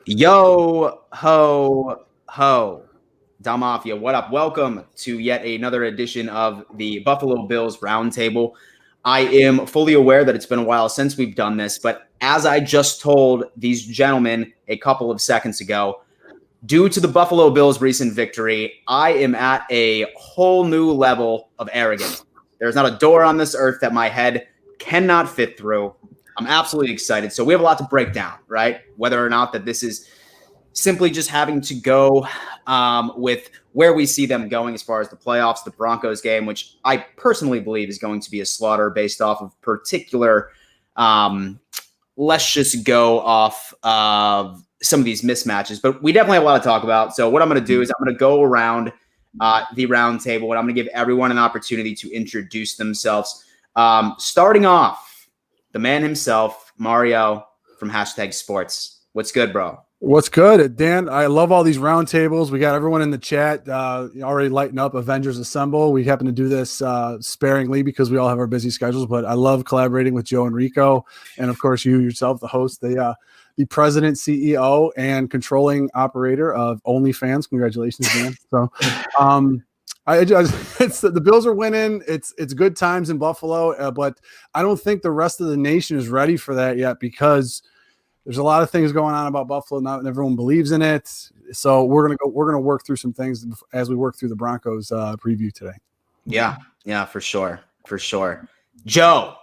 Yo, ho, ho. Dom Mafia, what up? Welcome to yet another edition of the Buffalo Bills Roundtable. I am fully aware that it's been a while since we've done this, but as I just told these gentlemen a couple of seconds ago, due to the Buffalo Bills' recent victory, I am at a whole new level of arrogance. There's not a door on this earth that my head cannot fit through. I'm absolutely excited. So we have a lot to break down, right? Whether or not that this is simply just having to go with where we see them going as far as the playoffs, the Broncos game, which I personally believe is going to be a slaughter based off of particular, let's just go off of some of these mismatches. But we definitely have a lot to talk about. So what I'm going to do is I'm going to go around the round table and I'm going to give everyone an opportunity to introduce themselves. Starting off, the man himself, Mario from #Sports. What's good, bro? What's good, Dan? I love all these roundtables. We got everyone in the chat already lighting up. Avengers Assemble. We happen to do this sparingly because we all have our busy schedules, but I love collaborating with Joe and Rico, and of course you yourself, the host, the president, CEO, and controlling operator of OnlyFans. Congratulations, Dan. So, it's the Bills are winning. It's good times in Buffalo, but I don't think the rest of the nation is ready for that yet because there's a lot of things going on about Buffalo. Not everyone believes in it. So we're gonna work through some things as we work through the Broncos preview today. Yeah, for sure. Joe,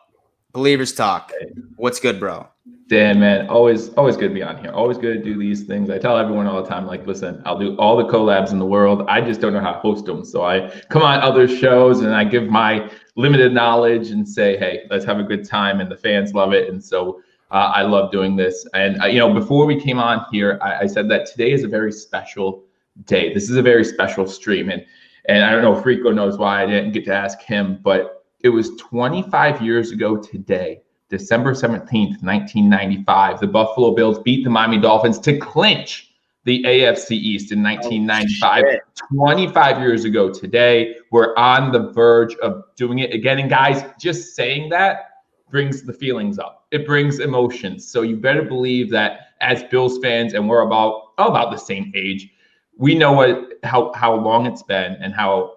Believers Talk. What's good, bro? Dan, man, always good to be on here. Always good to do these things. I tell everyone all the time, like, listen, I'll do all the collabs in the world. I just don't know how to host them. So I come on other shows and I give my limited knowledge and say, hey, let's have a good time. And the fans love it. And so I love doing this. And, before we came on here, I said that today is a very special day. This is a very special stream. And I don't know if Rico knows why I didn't get to ask him, but it was 25 years ago today, December 17th, 1995. The Buffalo Bills beat the Miami Dolphins to clinch the AFC East in 1995. 25 years ago today. We're on the verge of doing it again. And guys, just saying that brings the feelings up. It brings emotions. So you better believe that as Bills fans, and we're about the same age, we know how long it's been and how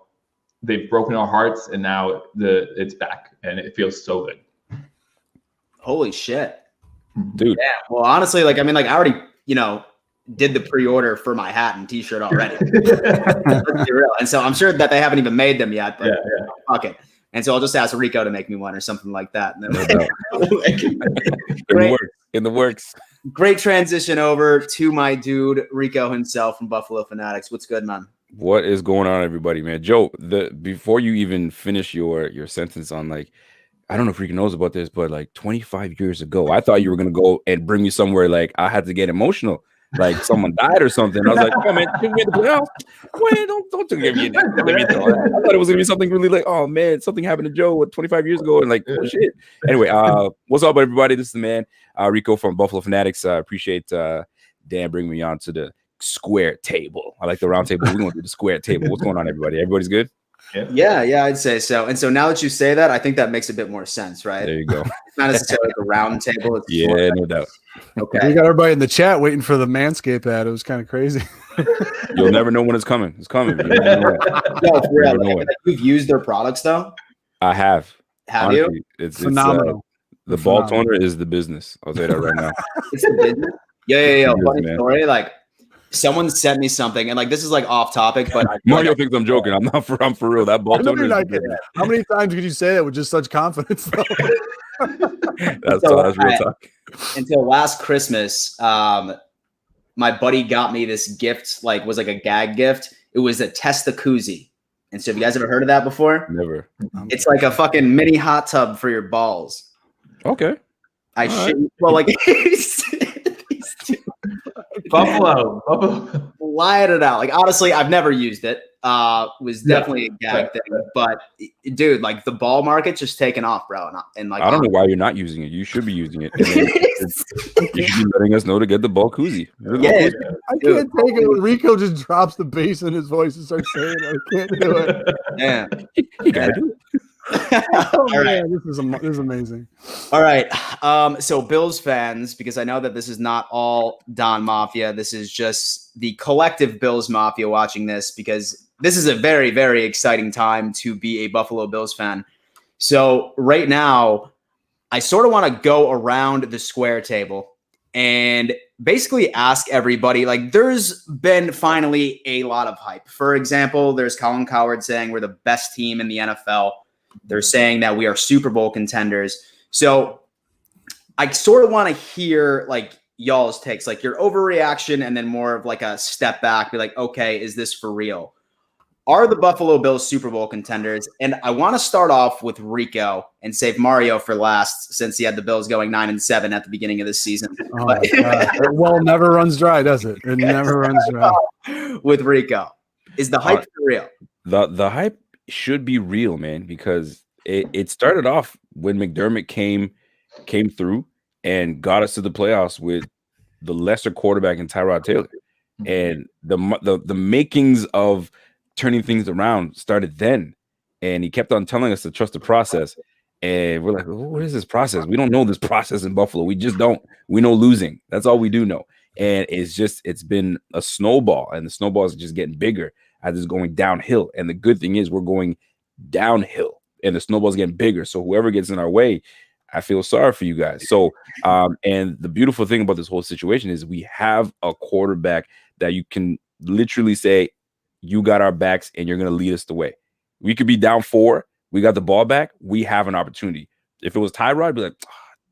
they've broken our hearts, and now it's back, and it feels so good. Holy shit, dude! Yeah. Well, honestly, I already, did the pre-order for my hat and T-shirt already. Let's be real. And so I'm sure that they haven't even made them yet. But fuck it. And so I'll just ask Rico to make me one or something like that. And then in the works. Great transition over to my dude Rico himself from Buffalo Fanatics. What's good, man? What is going on, everybody, man? Joe, before you even finish your sentence on I don't know if Rico knows about this, but 25 years ago, I thought you were gonna go and bring me somewhere I had to get emotional. Like someone died or something. I was like, oh man, give me the playoffs. Wait, don't give me that. I thought it was gonna be something really oh man, something happened to Joe 25 years ago, and oh shit. Anyway, what's up, everybody? This is the man, Rico from Buffalo Fanatics. I appreciate Dan bringing me on to the square table. I like the round table. We're gonna do the square table. What's going on, everybody? Everybody's good? Yeah, I'd say so. And so now that you say that, I think that makes a bit more sense, right? There you go. It's not necessarily the round table. It's no doubt. Okay. We got everybody in the chat waiting for the Manscaped ad. It was kind of crazy. You'll never know when it's coming. It's coming. No, for real. You've used their products though? I have. Have Honestly, you? It's phenomenal. The ball toner is the business. I'll say that right now. It's the business? Yeah. Funny story. Someone sent me something, and this is off topic, but Mario thinks I'm joking. I'm for real. That ball toner. How many times could you say that with just such confidence? That's real talk. Until last Christmas, my buddy got me this gift. Was a gag gift. It was a Test the Koozie. And so, have you guys ever heard of that before? Never. It's like a fucking mini hot tub for your balls. Okay. Buffalo. Lied it out. Honestly, I've never used it. Was definitely a gag thing. But dude, the ball market's just taken off, bro. And I don't know why you're not using it. You should be using it. You should be letting us know to get the ball koozie. I can't take it when Rico just drops the bass in his voice and starts saying it. I can't do it. Yeah. You gotta do it. Oh, All right. man, this is amazing. All right. So Bills fans, because I know that this is not all Don Mafia, this is just the collective Bills Mafia watching this, because this is a very, very exciting time to be a Buffalo Bills fan. So right now, I sort of want to go around the square table and basically ask everybody, like, there's been finally a lot of hype. For example, there's Colin Cowherd saying we're the best team in the NFL. They're saying that we are Super Bowl contenders. So I sort of want to hear like y'all's takes, like your overreaction, and then more of like a step back, be like, okay, is this for real? Are the Buffalo Bills Super Bowl contenders? And I want to start off with Rico and save Mario for last, since he had the Bills going 9-7 at the beginning of this season. Oh my God. Well, never runs dry, does it? It never runs dry. With Rico, is the hype for real? The hype should be real, man, because it started off when McDermott came through and got us to the playoffs with the lesser quarterback in Tyrod Taylor, and the makings of turning things around started then. And he kept on telling us to trust the process, and we're like, what is this process? We don't know this process in Buffalo. We just don't. We know losing. That's all we do know. And it's been a snowball, and the snowball is just getting bigger as it's going downhill. And the good thing is we're going downhill, and the snowball's getting bigger. So whoever gets in our way, I feel sorry for you guys. So, and the beautiful thing about this whole situation is we have a quarterback that you can literally say, you got our backs and you're going to lead us the way. We could be down 4. We got the ball back. We have an opportunity. If it was Tyrod, I'd be like,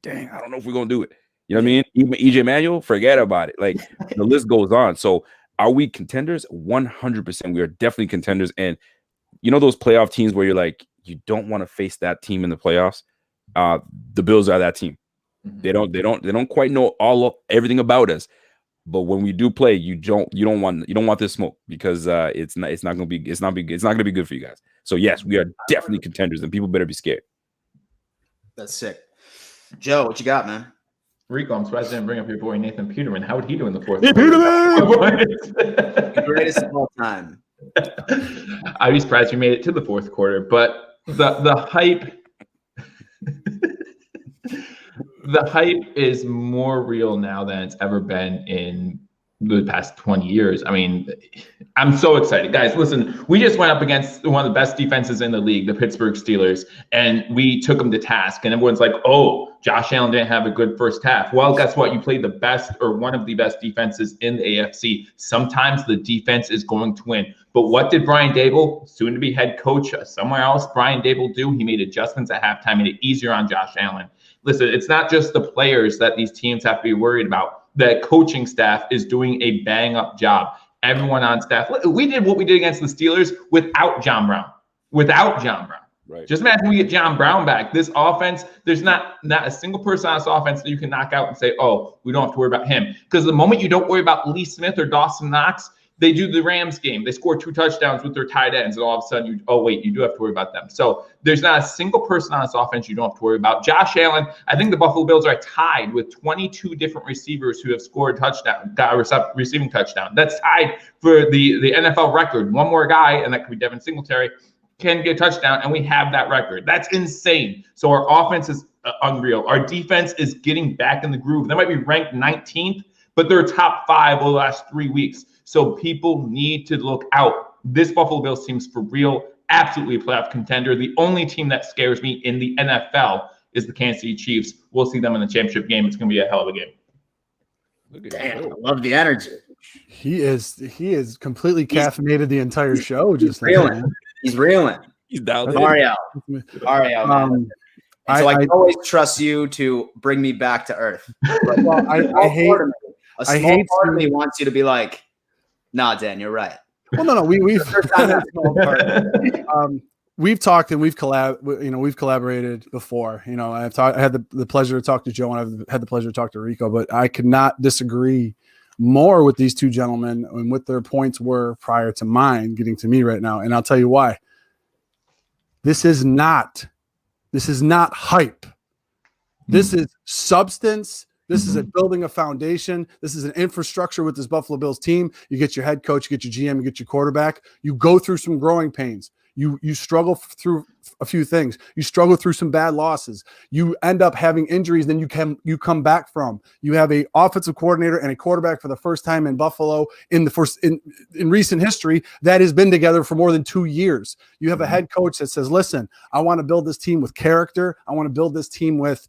dang, I don't know if we're going to do it. You know what I mean? Even EJ Manuel, forget about it. Like, the list goes on. So are we contenders? 100%. We are definitely contenders. And you know those playoff teams where you're like, you don't want to face that team in the playoffs? The Bills are that team. They don't quite know everything about us. But when we do play, you don't want this smoke, because it's not going to be good for you guys. So yes, we are definitely contenders, and people better be scared. That's sick. Joe, what you got, man? Rico, I'm surprised I didn't bring up your boy Nathan Peterman. How would he do in the fourth Hey, quarter? The greatest of all time. I'd be surprised we made it to the fourth quarter, but the hype. The hype is more real now than it's ever been in the past 20 years. I mean, I'm so excited. Guys, listen, we just went up against one of the best defenses in the league, the Pittsburgh Steelers, and we took them to task. And everyone's like, oh, Josh Allen didn't have a good first half. Well, guess what? You played the best, or one of the best defenses in the AFC. Sometimes the defense is going to win. But what did Brian Daboll, soon to be head coach somewhere else, Brian Daboll do? He made adjustments at halftime, made it easier on Josh Allen. Listen, it's not just the players that these teams have to be worried about. The coaching staff is doing a bang-up job. Everyone on staff. We did what we did against the Steelers without John Brown. Right. Just imagine we get John Brown back. This offense, there's not a single person on this offense that you can knock out and say, oh, we don't have to worry about him. Because the moment you don't worry about Lee Smith or Dawson Knox, they do the Rams game. They score 2 touchdowns with their tight ends, and all of a sudden, you do have to worry about them. So there's not a single person on this offense you don't have to worry about. Josh Allen, I think the Buffalo Bills are tied with 22 different receivers who have scored touchdown, got a receiving touchdown. That's tied for the NFL record. One more guy, and that could be Devin Singletary, can get a touchdown, and we have that record. That's insane. So our offense is unreal. Our defense is getting back in the groove. They might be ranked 19th, but they're top 5 over the last 3 weeks. So people need to look out. This Buffalo Bills team's for real, absolutely a playoff contender. The only team that scares me in the NFL is the Kansas City Chiefs. We'll see them in the championship game. It's going to be a hell of a game. Damn, I love the energy. He is completely caffeinated the entire show. Just reeling. He's reeling. He's dialed Mario. Man. So I always trust you to bring me back to earth. But, well, I hate part of me wants you to be like, nah, Dan, you're right. Well, no, we've talked and we've collaborated before. You know, I had the pleasure to talk to Joe, and I've had the pleasure to talk to Rico, but I could not disagree more with these two gentlemen and what their points were prior to mine getting to me right now. And I'll tell you why. This is not hype. This is substance. This is building a foundation. This is an infrastructure with this Buffalo Bills team. You get your head coach, you get your GM, you get your quarterback. You go through some growing pains. You struggle through a few things. You struggle through some bad losses. You end up having injuries, then you come back from. You have a offensive coordinator and a quarterback for the first time in Buffalo in recent history that has been together for more than 2 years. You have a head coach that says, "Listen, I want to build this team with character. I want to build this team with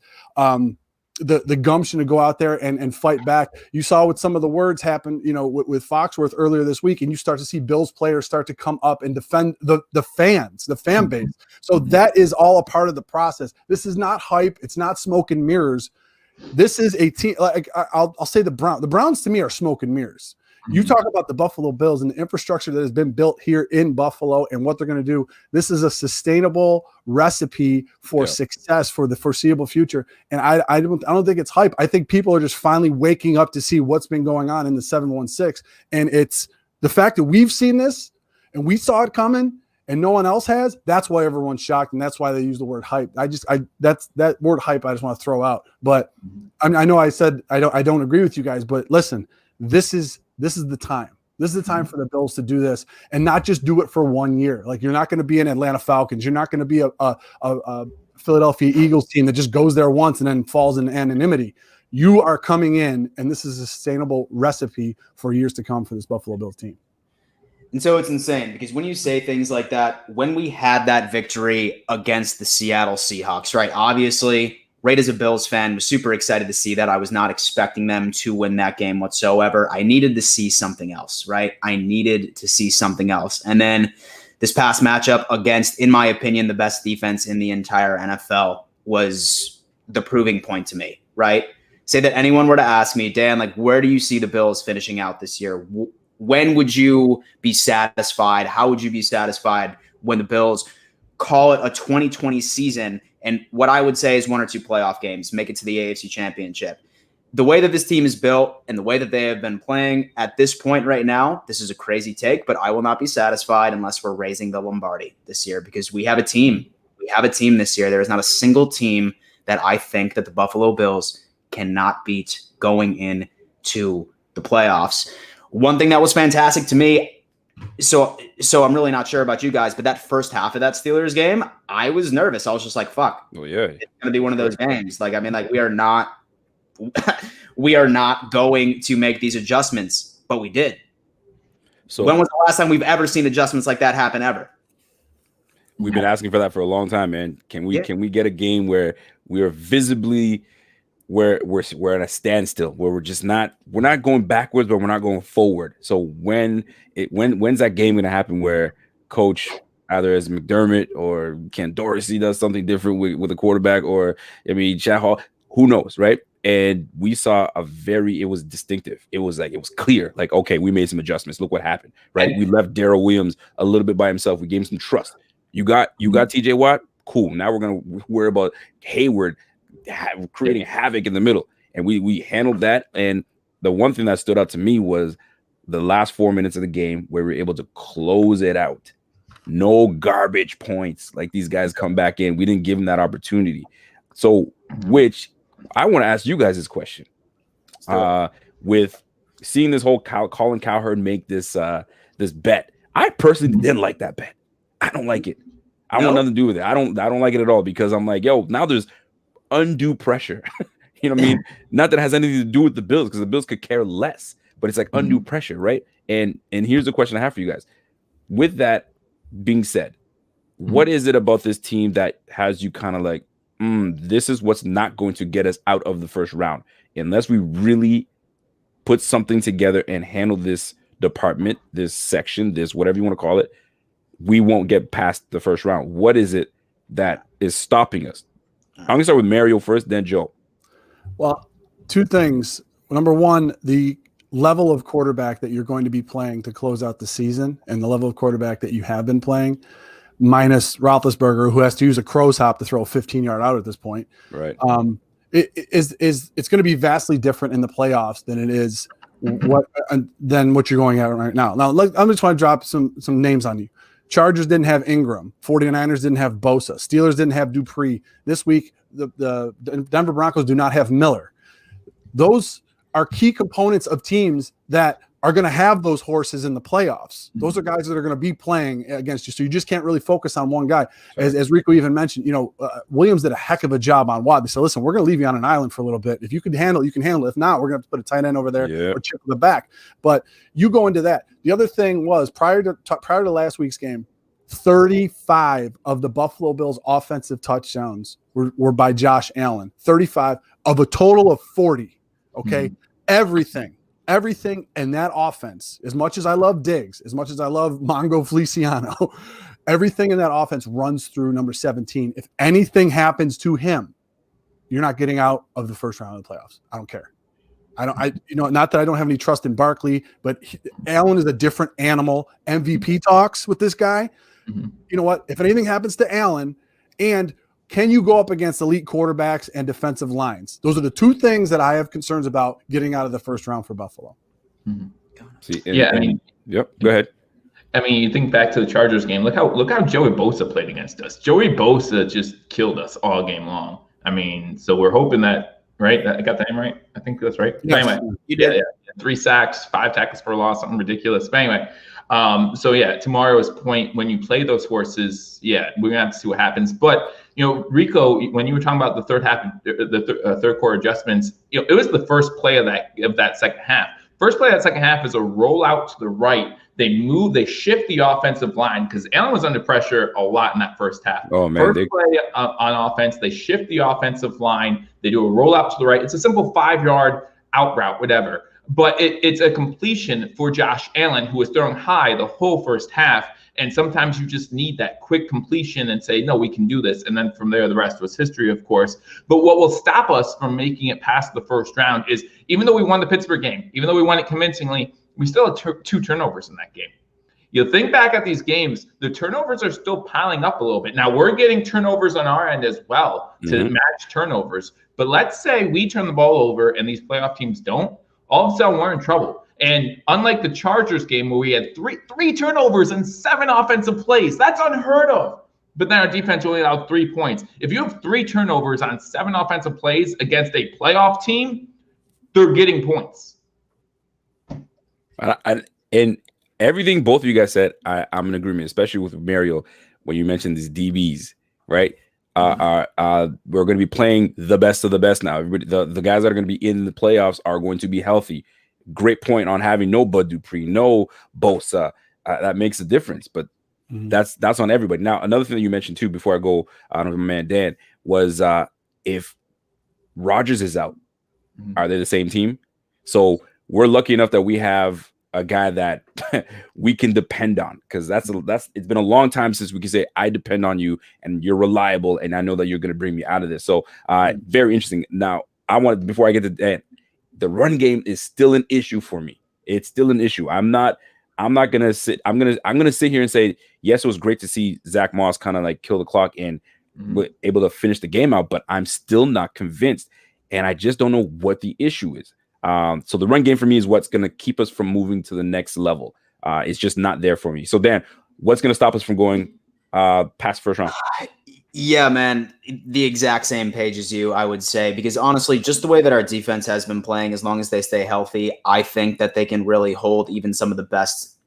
the gumption to go out there and fight back." You saw what some of the words happen, with Foxworth earlier this week, and you start to see Bills players start to come up and defend the fan base. So that is all a part of the process. This is not hype. It's not smoke and mirrors. This is a team. Like I'll say the Browns to me are smoke and mirrors. You talk about the Buffalo Bills and the infrastructure that has been built here in Buffalo and what they're going to do. This is a sustainable recipe for success for the foreseeable future. And I don't think it's hype. I think people are just finally waking up to see what's been going on in the 716. And it's the fact that we've seen this and we saw it coming and no one else has. That's why everyone's shocked. And that's why they use the word hype. That's that word hype I just want to throw out. But I know I said I don't agree with you guys, but listen, this is the time. This is the time for the Bills to do this and not just do it for 1 year. Like, you're not going to be an Atlanta Falcons. You're not going to be a Philadelphia Eagles team that just goes there once and then falls in anonymity. You are coming in, and this is a sustainable recipe for years to come for this Buffalo Bills team. And so it's insane because when you say things like that, when we had that victory against the Seattle Seahawks, right? Obviously, right, as a Bills fan, was super excited to see that. I was not expecting them to win that game whatsoever. I needed to see something else, right? I needed to see something else. And then this past matchup against, in my opinion, the best defense in the entire NFL was the proving point to me, right? Say that anyone were to ask me, Dan, like, where do you see the Bills finishing out this year? When would you be satisfied? How would you be satisfied when the Bills call it a 2020 season and what I would say is 1 or 2 playoff games, make it to the AFC Championship? The way that this team is built and the way that they have been playing at this point right now, this is a crazy take, but I will not be satisfied unless we're raising the Lombardi this year because we have a team. We have a team this year. There is not a single team that I think that the Buffalo Bills cannot beat going into the playoffs. One thing that was fantastic to me, so I'm really not sure about you guys, but that first half of that Steelers game, I was nervous. I was just like, fuck. Oh, yeah. It's going to be one of those games. Like, I mean, like, we are not going to make these adjustments, but we did. So when was the last time we've ever seen adjustments like that happen ever? We've been asking for that for a long time, man. Can we get a game where we are visibly we're at a standstill, where we're not going backwards, but we're not going forward. So when's that game going to happen where Coach, either as McDermott or Ken Dorsey, does something different with the quarterback, or Chad Hall, who knows, right? And we saw it was distinctive. It was clear, like, okay, we made some adjustments. Look what happened, right? We left Darrell Williams a little bit by himself. We gave him some trust. You got TJ Watt, cool. Now we're gonna worry about Hayward creating havoc in the middle, and we handled that. And the one thing that stood out to me was the last 4 minutes of the game where we were able to close it out. No garbage points. Like, these guys come back in. We didn't give them that opportunity. So, which I want to ask you guys this question. With seeing this whole Colin Cowherd make this bet, I personally didn't like that bet. I don't like it. I want nothing to do with it. I don't like it at all, because I'm like, yo, now there's undue pressure. You know what I mean? Not that it has anything to do with the Bills, because the Bills could care less, but it's like undue pressure, right? And here's the question I have for you guys. With that being said, what is it about this team that has you kind of like, this is what's not going to get us out of the first round unless we really put something together and handle this department, this section, this whatever you want to call it, we won't get past the first round? What is it that is stopping us? I'm going to start with Mario first, then Joe. Well, 2 things. Number one, the level of quarterback that you're going to be playing to close out the season and the level of quarterback that you have been playing, minus Roethlisberger, who has to use a crow's hop to throw a 15-yard out at this point. Right. It's going to be vastly different in the playoffs than it is what you're going at right now. Now, I'm just want to drop some names on you. Chargers didn't have Ingram. 49ers didn't have Bosa. Steelers didn't have Dupree. This week, the Denver Broncos do not have Miller. Those are key components of teams that are going to have those horses in the playoffs. Those are guys that are going to be playing against you. So you just can't really focus on one guy. Sure. As Rico even mentioned, Williams did a heck of a job on Watt. They said, listen, we're going to leave you on an island for a little bit. If you can handle it, you can handle it. If not, we're going to have to put a tight end over there or chip in the back. But you go into that. The other thing was prior to last week's game, 35 of the Buffalo Bills offensive touchdowns were by Josh Allen. 35 of a total of 40. Okay. Mm-hmm. Everything in that offense, as much as I love Diggs, as much as I love Mongo Feliciano, everything in that offense runs through number 17. If anything happens to him, you're not getting out of the first round of the playoffs. I don't care. Not that I don't have any trust in Barkley, but Allen is a different animal. MVP talks with this guy. Mm-hmm. You know what? If anything happens to Allen, and can you go up against elite quarterbacks and defensive lines? Those are the two things that I have concerns about getting out of the first round for Buffalo. Mm-hmm. Go ahead. I mean, you think back to the Chargers game. Look how Joey Bosa played against us. Joey Bosa just killed us all game long. I mean, so we're hoping that, right? I got the name right? I think that's right. Yes, anyway, you did. Yeah. 3 sacks, 5 tackles for loss, something ridiculous. But anyway, to Mario's point, when you play those horses, we're gonna have to see what happens. But Rico, when you were talking about the third half, third quarter adjustments, it was the first play of that second half. First play of that second half is a rollout to the right. They shift the offensive line because Allen was under pressure a lot in that first half. Oh man! First play on offense, they shift the offensive line. They do a rollout to the right. It's a simple 5-yard out route, whatever. But it's a completion for Josh Allen, who was throwing high the whole first half. And sometimes you just need that quick completion and say, no, we can do this. And then from there, the rest was history, of course. But what will stop us from making it past the first round is, even though we won the Pittsburgh game, even though we won it convincingly, we still had 2 turnovers in that game. You think back at these games, the turnovers are still piling up a little bit. Now, we're getting turnovers on our end as well to match turnovers. But let's say we turn the ball over and these playoff teams don't. All of a sudden, we're in trouble. And unlike the Chargers game where we had three turnovers and 7 offensive plays, that's unheard of. But then our defense only allowed 3 points. If you have 3 turnovers on 7 offensive plays against a playoff team, they're getting points. And everything both of you guys said, I'm in agreement, especially with Mario when you mentioned these DBs, right? We're going to be playing the best of the best now. The guys that are going to be in the playoffs are going to be healthy. Great point on having no Bud Dupree, no Bosa. That makes a difference, but that's on everybody. Now, another thing that you mentioned too, before I go on with my man Dan, was if Rodgers is out, are they the same team? So we're lucky enough that we have a guy that we can depend on, because it's been a long time since we can say I depend on you and you're reliable and I know that you're going to bring me out of this. So very interesting. Now before I get to Dan, the run game is still an issue for me. It's still an issue. I'm not gonna sit. I'm gonna sit here and say yes, it was great to see Zach Moss kind of like kill the clock and able to finish the game out, but I'm still not convinced, and I just don't know what the issue is. So the run game for me is what's going to keep us from moving to the next level. It's just not there for me. So Dan, what's going to stop us from going past first round? Yeah, man, the exact same page as you, I would say, because honestly, just the way that our defense has been playing, as long as they stay healthy, I think that they can really hold even some of the best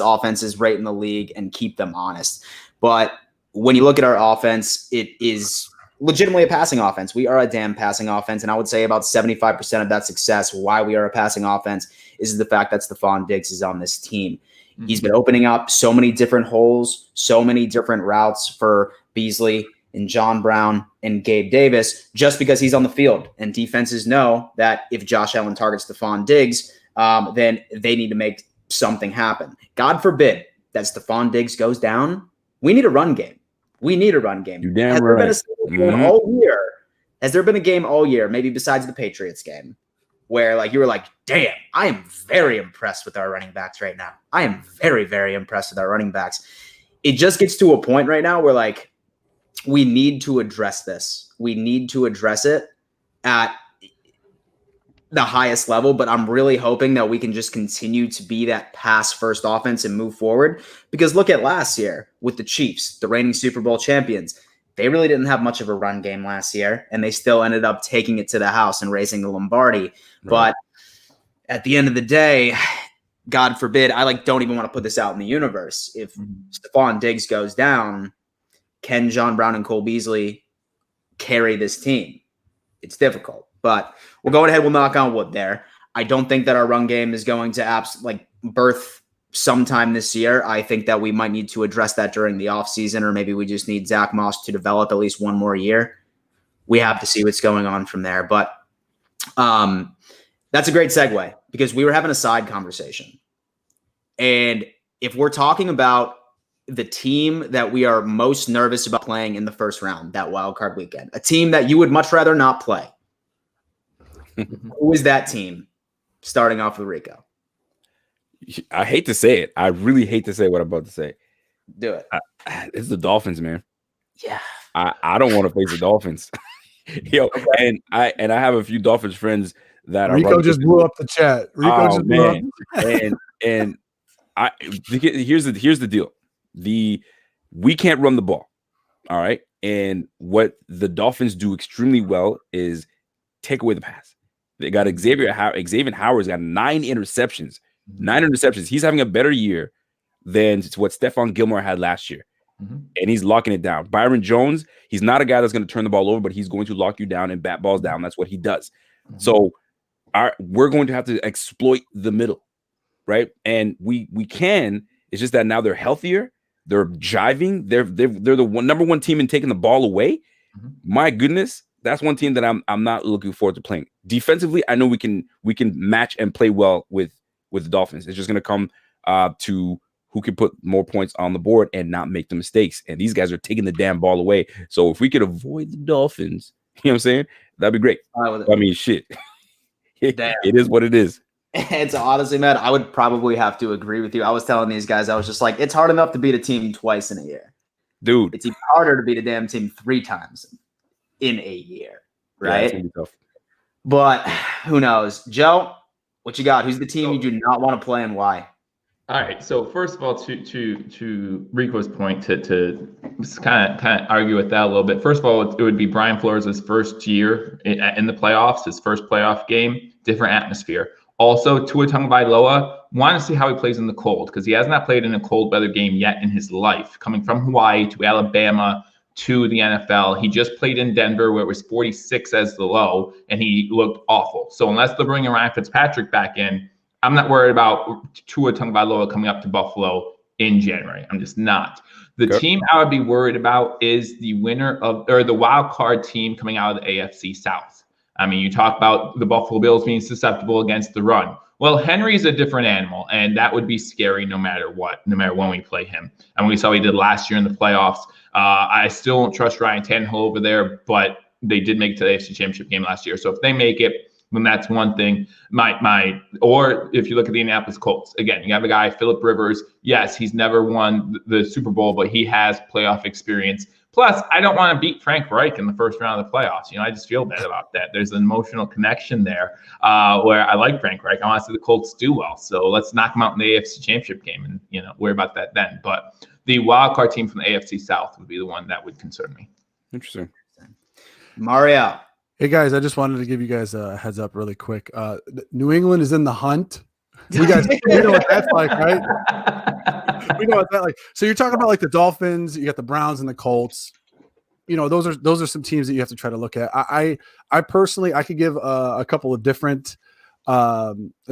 offenses right in the league and keep them honest. But when you look at our offense, it is legitimately a passing offense. We are a damn passing offense. And I would say about 75% of that success, why we are a passing offense, is the fact that Stephon Diggs is on this team. He's been opening up so many different holes, so many different routes for Beasley and John Brown and Gabe Davis, just because he's on the field. And defenses know that if Josh Allen targets Stephon Diggs, then they need to make something happen. God forbid that Stephon Diggs goes down. We need a run game. We need a run game. You're damn Has right. there been a single game all year? Has there been a game all year, maybe besides the Patriots game, where like you were like, damn, I am very impressed with our running backs right now. I am very, very impressed with our running backs. It just gets to a point right now where like we need to address this. We need to address it at the highest level, but I'm really hoping that we can just continue to be that pass first offense and move forward, because look at last year with the Chiefs, the reigning Super Bowl champions. They really didn't have much of a run game last year, and they still ended up taking it to the house and raising the Lombardi. Right. But at the end of the day, God forbid, I don't even want to put this out in the universe. If Stephon Diggs goes down, can John Brown and Cole Beasley carry this team? It's difficult, but we'll go ahead. We'll knock on wood there. I don't think that our run game is going to birth sometime this year. I think that we might need to address that during the offseason, or maybe we just need Zach Moss to develop at least one more year. We have to see what's going on from there. But that's a great segue, because we were having a side conversation. And if we're talking about the team that we are most nervous about playing in the first round, that wild card weekend, a team that you would much rather not play, who is that team? Starting off with Rico. I hate to say it. I really hate to say what I'm about to say. Do it. It's the Dolphins, man. Yeah. I don't want to face the Dolphins. Yo, okay. and I have a few Dolphins friends that Rico just blew up the chat. Rico just blew up. and here's the deal. We can't run the ball. All right. And what the Dolphins do extremely well is take away the pass. They got Xavier Howard's got 9 interceptions. 9 interceptions. He's having a better year than what Stephon Gilmore had last year. And he's locking it down. Byron Jones, he's not a guy that's going to turn the ball over, but he's going to lock you down and bat balls down. That's what he does. So we're going to have to exploit the middle, right? And we can. It's just that now they're healthier. They're jiving. They're the number one team in taking the ball away. My goodness, that's one team that I'm not looking forward to playing. Defensively, I know we can match and play well with the Dolphins. It's just going to come to who can put more points on the board and not make the mistakes. And these guys are taking the damn ball away. So if we could avoid the Dolphins, you know what I'm saying? That'd be great. I mean, shit. It is what it is. It's honestly, man, I would probably have to agree with you. I was telling these guys, I was just like, it's hard enough to beat a team twice in a year. Dude. It's even harder to beat a damn team 3 times in a year, right? Yeah, tough. But who knows? Joe, what you got? Who's the team you do not want to play and why? All right. So first of all, to Rico's point, to kind of argue with that a little bit. First of all, it would be Brian Flores' first year in the playoffs, his first playoff game, different atmosphere. Also, Tua Tagovailoa, want to see how he plays in the cold, because he has not played in a cold weather game yet in his life. Coming from Hawaii to Alabama to the NFL, he just played in Denver where it was 46 as the low, and he looked awful. So unless they're bringing Ryan Fitzpatrick back in, I'm not worried about Tua Tagovailoa coming up to Buffalo in January. I'm just not. The team I would be worried about is the winner of, or the wild card team coming out of the AFC South. I mean, you talk about the Buffalo Bills being susceptible against the run. Well, Henry's a different animal, and that would be scary no matter what, no matter when we play him. And we saw what he did last year in the playoffs. I still don't trust Ryan Tannehill over there, but they did make it to the AFC Championship game last year. So if they make it, then that's one thing. Or if you look at the Indianapolis Colts, again, you have a guy, Phillip Rivers. Yes, he's never won the Super Bowl, but he has playoff experience. Plus, I don't want to beat Frank Reich in the first round of the playoffs. You know, I just feel bad about that. There's an emotional connection there where I like Frank Reich. I want to see the Colts do well. So let's knock them out in the AFC Championship game and, you know, worry about that then. But the wild card team from the AFC South would be the one that would concern me. Interesting. Mario. Hey, guys, I just wanted to give you guys a heads up really quick. New England is in the hunt. We know what that's like, right? We know what that's like. So you're talking about like the Dolphins, you got the Browns and the Colts. You know, those are some teams that you have to try to look at. I personally, I could give a couple of different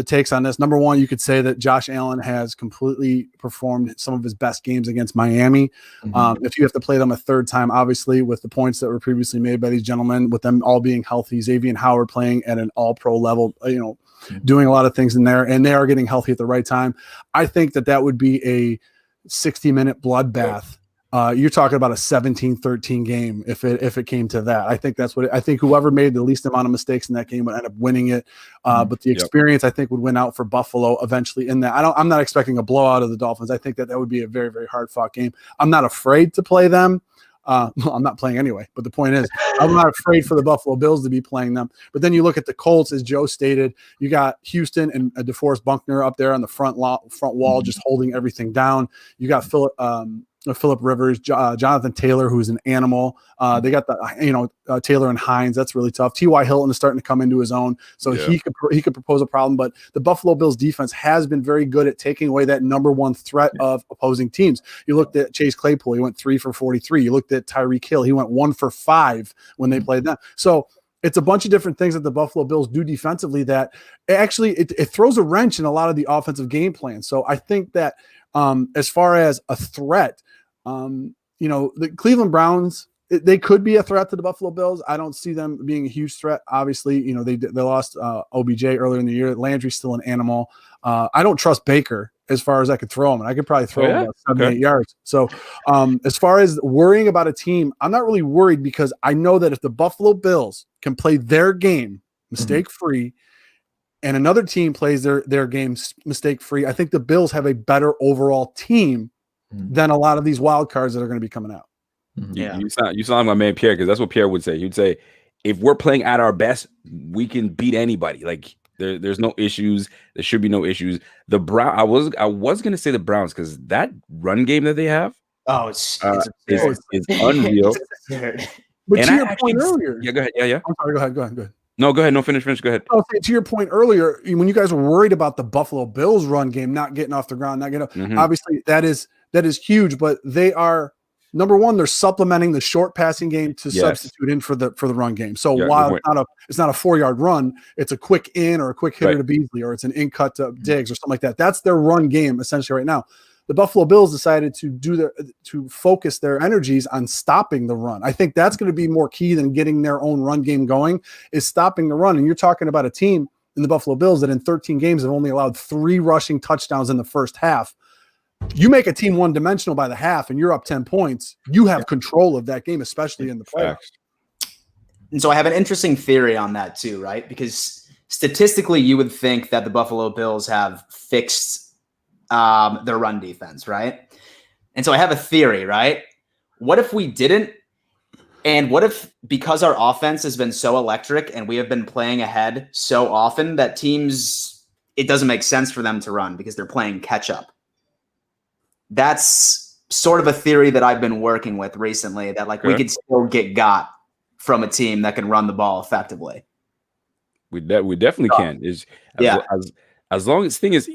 takes on this. Number one, you could say that Josh Allen has completely performed some of his best games against Miami. If you have to play them a third time, obviously with the points that were previously made by these gentlemen, with them all being healthy, Xavier Howard playing at an all-pro level, you know, doing a lot of things in there, and they are getting healthy at the right time. I think that would be a 60-minute bloodbath. You're talking about a 17-13 game if it came to that. I think that's what I think whoever made the least amount of mistakes in that game would end up winning it. But the experience I think would win out for Buffalo eventually in that. I'm not expecting a blowout of the Dolphins. I think that would be a very, very hard fought game. I'm not afraid to play them. Well, I'm not playing anyway, but the point is I'm not afraid for the Buffalo Bills to be playing them. But then you look at the Colts, as Joe stated, you got Houston and DeForest Buckner up there on the front wall, just holding everything down. You got Phillip Rivers, Jonathan Taylor, who's an animal. They got Taylor and Hines. That's really tough. T.Y. Hilton is starting to come into his own, so he could propose a problem. But the Buffalo Bills defense has been very good at taking away that number one threat of opposing teams. You looked at Chase Claypool; he went 3 for 43. You looked at Tyreek Hill; he went 1 for 5 when they played them. So it's a bunch of different things that the Buffalo Bills do defensively that actually it throws a wrench in a lot of the offensive game plan. So I think that as far as a threat. The Cleveland Browns, they could be a threat to the Buffalo Bills. I don't see them being a huge threat. Obviously, they lost OBJ earlier in the year. Landry's still an animal. I don't trust Baker as far as I could throw him, and I could probably throw him about 7-8 yards. So as far as worrying about a team, I'm not really worried because I know that if the Buffalo Bills can play their game mistake-free and another team plays their game mistake-free, I think the Bills have a better overall team than a lot of these wild cards that are going to be coming out. Yeah. You sound like my man Pierre, because that's what Pierre would say. He'd say, if we're playing at our best, we can beat anybody. Like there's no issues. There should be no issues. The Brown, I was going to say the Browns because that run game that they have, it's unreal. But and to your point earlier, go ahead. Yeah. I'm sorry. Go ahead. No, go ahead. No, finish. Go ahead. I'll say to your point earlier, when you guys were worried about the Buffalo Bills run game not getting off the ground, not getting obviously that is huge, but they are number one. They're supplementing the short passing game to substitute in for the run game. So while it's not a 4-yard run, it's a quick in or a quick hitter to Beasley, or it's an in cut to Diggs or something like that. That's their run game essentially right now. The Buffalo Bills decided to focus their energies on stopping the run. I think that's going to be more key than getting their own run game going, is stopping the run. And you're talking about a team in the Buffalo Bills that in 13 games have only allowed 3 rushing touchdowns in the first half. You make a team one-dimensional by the half and you're up 10 points, you have control of that game, especially in the playoffs. And so I have an interesting theory on that too, right? Because statistically, you would think that the Buffalo Bills have fixed their run defense, right? And so I have a theory, right? What if we didn't? And what if, because our offense has been so electric and we have been playing ahead so often that teams, it doesn't make sense for them to run because they're playing catch up? That's sort of a theory that I've been working with recently, that we could still get got from a team that can run the ball effectively. We definitely can. As long as thing is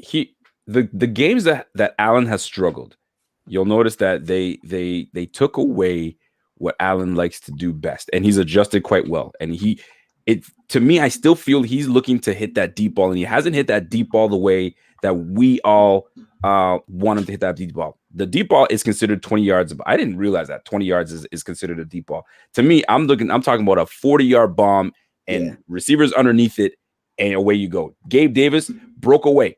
the games that Allen has struggled, you'll notice that they took away what Allen likes to do best, and he's adjusted quite well. And to me, I still feel he's looking to hit that deep ball, and he hasn't hit that deep ball the way that we all want him to hit that deep ball. The deep ball is considered 20 yards. I didn't realize that 20 yards is considered a deep ball. To me, I'm talking about a 40-yard bomb and receivers underneath it, and away you go. Gabe Davis broke away.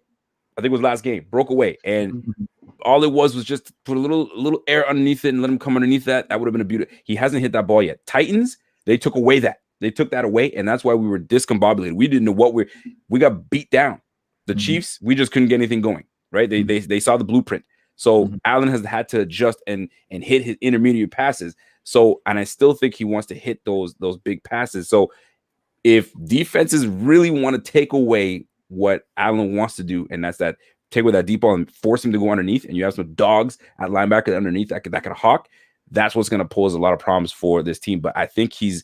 I think it was last game, broke away. And all it was just put a little air underneath it and let him come underneath that. That would have been a beauty. He hasn't hit that ball yet. Titans, they took away that. They took that away, and that's why we were discombobulated. We didn't know what we got beat down. The Chiefs, we just couldn't get anything going, right? They saw the blueprint. So Allen has had to adjust and hit his intermediate passes. So, and I still think he wants to hit those big passes. So if defenses really want to take away what Allen wants to do, and that's that take away that deep ball and force him to go underneath, and you have some dogs at linebacker underneath that could hawk, that's what's going to pose a lot of problems for this team. But I think he's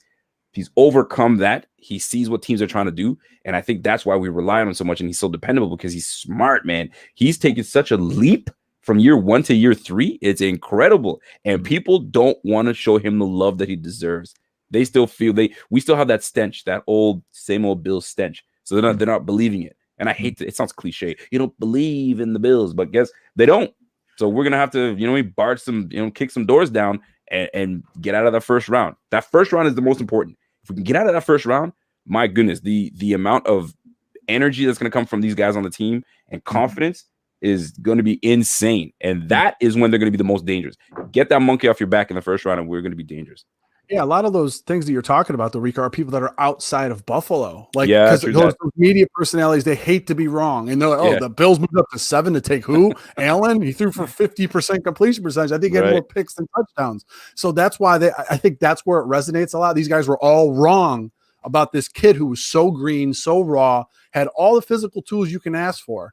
overcome that. He sees what teams are trying to do, and I think that's why we rely on him so much, and he's so dependable because he's smart, man. He's taken such a leap from year 1 to year 3. It's incredible, and people don't want to show him the love that he deserves. They still feel we still have that stench, that same old Bills stench. So they're not believing it. And I hate it sounds cliche. You don't believe in the Bills, but guess they don't. So we're gonna have to, barge some, kick some doors down and get out of that first round. That first round is the most important. If we can get out of that first round, my goodness, the amount of energy that's gonna come from these guys on the team and confidence is going to be insane. And that is when they're going to be the most dangerous. Get that monkey off your back in the first round, and we're going to be dangerous. Yeah, a lot of those things that you're talking about, though, Rico, are people that are outside of Buffalo. Because those media personalities, they hate to be wrong. And they're like, the Bills moved up to 7 to take who? Allen? He threw for 50% completion percentage. I think he had more picks than touchdowns. So that's why I think that's where it resonates a lot. These guys were all wrong about this kid who was so green, so raw, had all the physical tools you can ask for,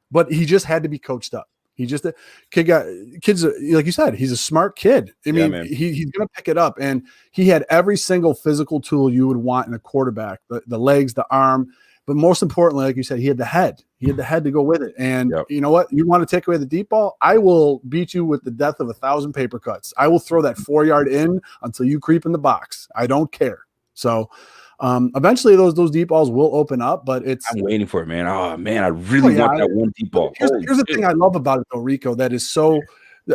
but he just had to be coached up. He just kids like you said, he's a smart kid. I mean, man. he's gonna pick it up, and he had every single physical tool you would want in a quarterback: the legs, the arm, but most importantly, like you said, he had the head. He had the head to go with it. And you know what? You want to take away the deep ball? I will beat you with the death of 1,000 paper cuts. I will throw that 4-yard in until you creep in the box. I don't care. So eventually those deep balls will open up, but I'm waiting for it, man. Oh man, I really want that one deep ball. Here's the thing I love about it though, Rico, that is so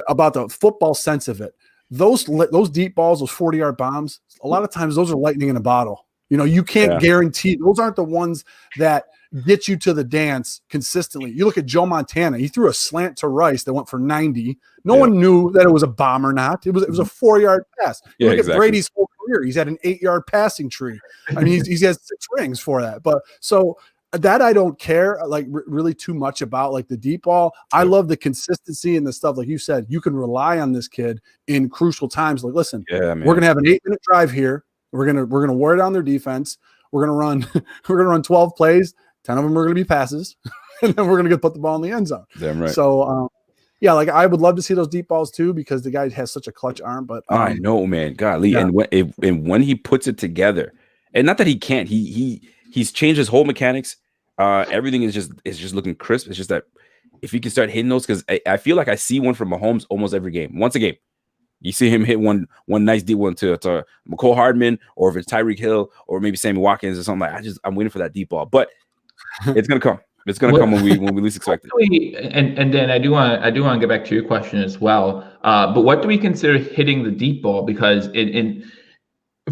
about the football sense of it. Those deep balls, those 40-yard bombs, a lot of times those are lightning in a bottle. You know, you can't guarantee. Those aren't the ones that get you to the dance consistently. You look at Joe Montana. He threw a slant to Rice that went for 90. No one knew that it was a bomb or not. It was a 4-yard pass. You look at Brady's whole career. He's had an 8-yard passing tree. I mean, he has 6 rings for that. But so that I don't care like really too much about, like the deep ball. I love the consistency and the stuff. Like you said, you can rely on this kid in crucial times. Like, listen, we're going to have an 8-minute drive here. We're gonna wear down their defense. We're gonna run 12 plays. 10 of them are gonna be passes, and then we're gonna put the ball in the end zone. Damn right. So like I would love to see those deep balls too, because the guy has such a clutch arm. But I know, man. Golly, and when he puts it together, and not that he can't, he's changed his whole mechanics. Everything is just looking crisp. It's just that if he can start hitting those, because I feel like I see one from Mahomes almost every game, once a game. You see him hit one nice deep one to McCole Hardman, or if it's Tyreek Hill, or maybe Sammy Watkins or something. Like I'm waiting for that deep ball, but it's gonna come. It's gonna come when we least expect it. And then I do want to get back to your question as well. But what do we consider hitting the deep ball? Because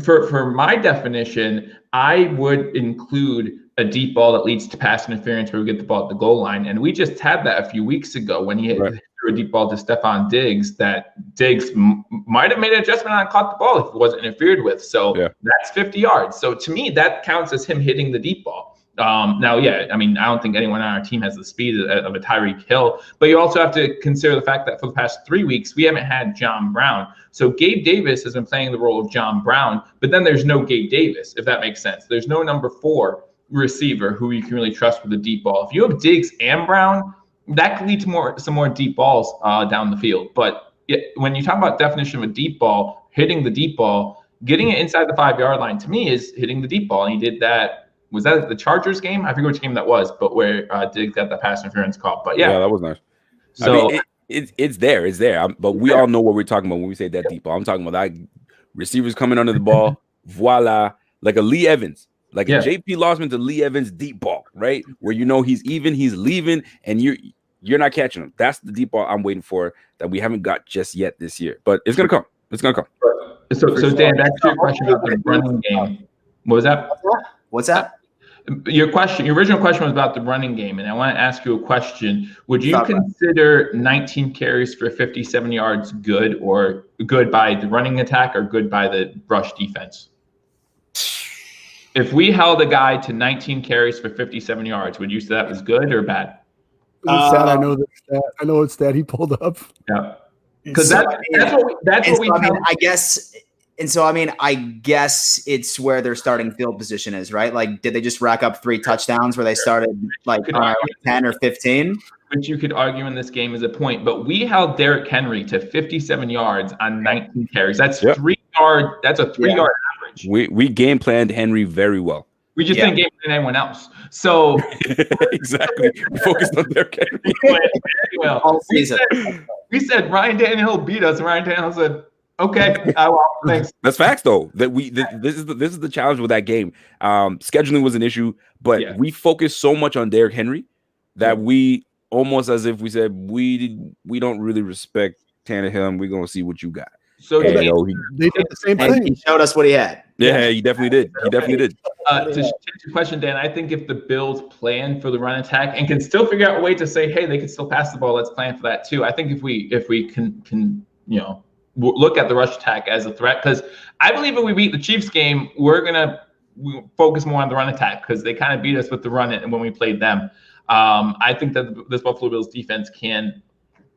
for my definition, I would include a deep ball that leads to pass interference where we get the ball at the goal line. And we just had that a few weeks ago when he threw a deep ball to Stephon Diggs, that Diggs might have made an adjustment and caught the ball if it wasn't interfered with. So that's 50 yards. So to me, that counts as him hitting the deep ball. Now, I mean, I don't think anyone on our team has the speed of a Tyreek Hill, but you also have to consider the fact that for the past 3 weeks, we haven't had John Brown. So Gabe Davis has been playing the role of John Brown, but then there's no Gabe Davis, if that makes sense. There's no number 4 receiver who you can really trust with the deep ball. If you have Diggs and Brown, that could lead to some more deep balls down the field. But when you talk about definition of a deep ball, hitting the deep ball, getting it inside the 5-yard line, to me is hitting the deep ball. And he did that. Was that the Chargers game? I forget which game that was, but where Diggs got the pass interference call. But yeah, that was nice. So I mean, it's there. But we all know what we're talking about when we say that deep ball. I'm talking about that receivers coming under the ball, voila, like a Lee Evans. Like a JP Losman to Lee Evans deep ball, right? Where you know he's leaving, and you're not catching him. That's the deep ball I'm waiting for that we haven't got just yet this year. But it's gonna come. It's gonna come. So Dan, back to your question about the running game. What was that? What's that? Your original question was about the running game, and I want to ask you a question. Would you consider 19 carries for 57 yards good by the running attack or good by the rush defense? If we held a guy to 19 carries for 57 yards, would you say that was good or bad? I know that stat. I know what stat he pulled up. Yeah, because that's what we. I guess. And so, I mean, I guess it's where their starting field position is, right? Like, did they just rack up 3 touchdowns where they started like 10 or 15? Which you could argue in this game is a point, but we held Derrick Henry to 57 yards on 19 carries. That's 3 yard. That's a 3-yard average. We game planned Henry very well. We just didn't game plan anyone else. So exactly, we focused on Derrick Henry. Well, all season. We said Ryan Tannehill beat us. Ryan Tannehill said, "Okay, well, thanks." That's facts, though. This is the challenge with that game. Scheduling was an issue, but we focused so much on Derrick Henry that we almost as if we said we don't really respect Tannehill, and we're gonna see what you got. So they did the same thing. He showed us what he had. Yeah, he definitely did. He definitely did. To change your question, Dan, I think if the Bills plan for the run attack and can still figure out a way to say, hey, they can still pass the ball, let's plan for that too. I think if we can look at the rush attack as a threat, because I believe if we beat the Chiefs game, we're gonna focus more on the run attack because they kind of beat us with the run when we played them. I think that this Buffalo Bills defense can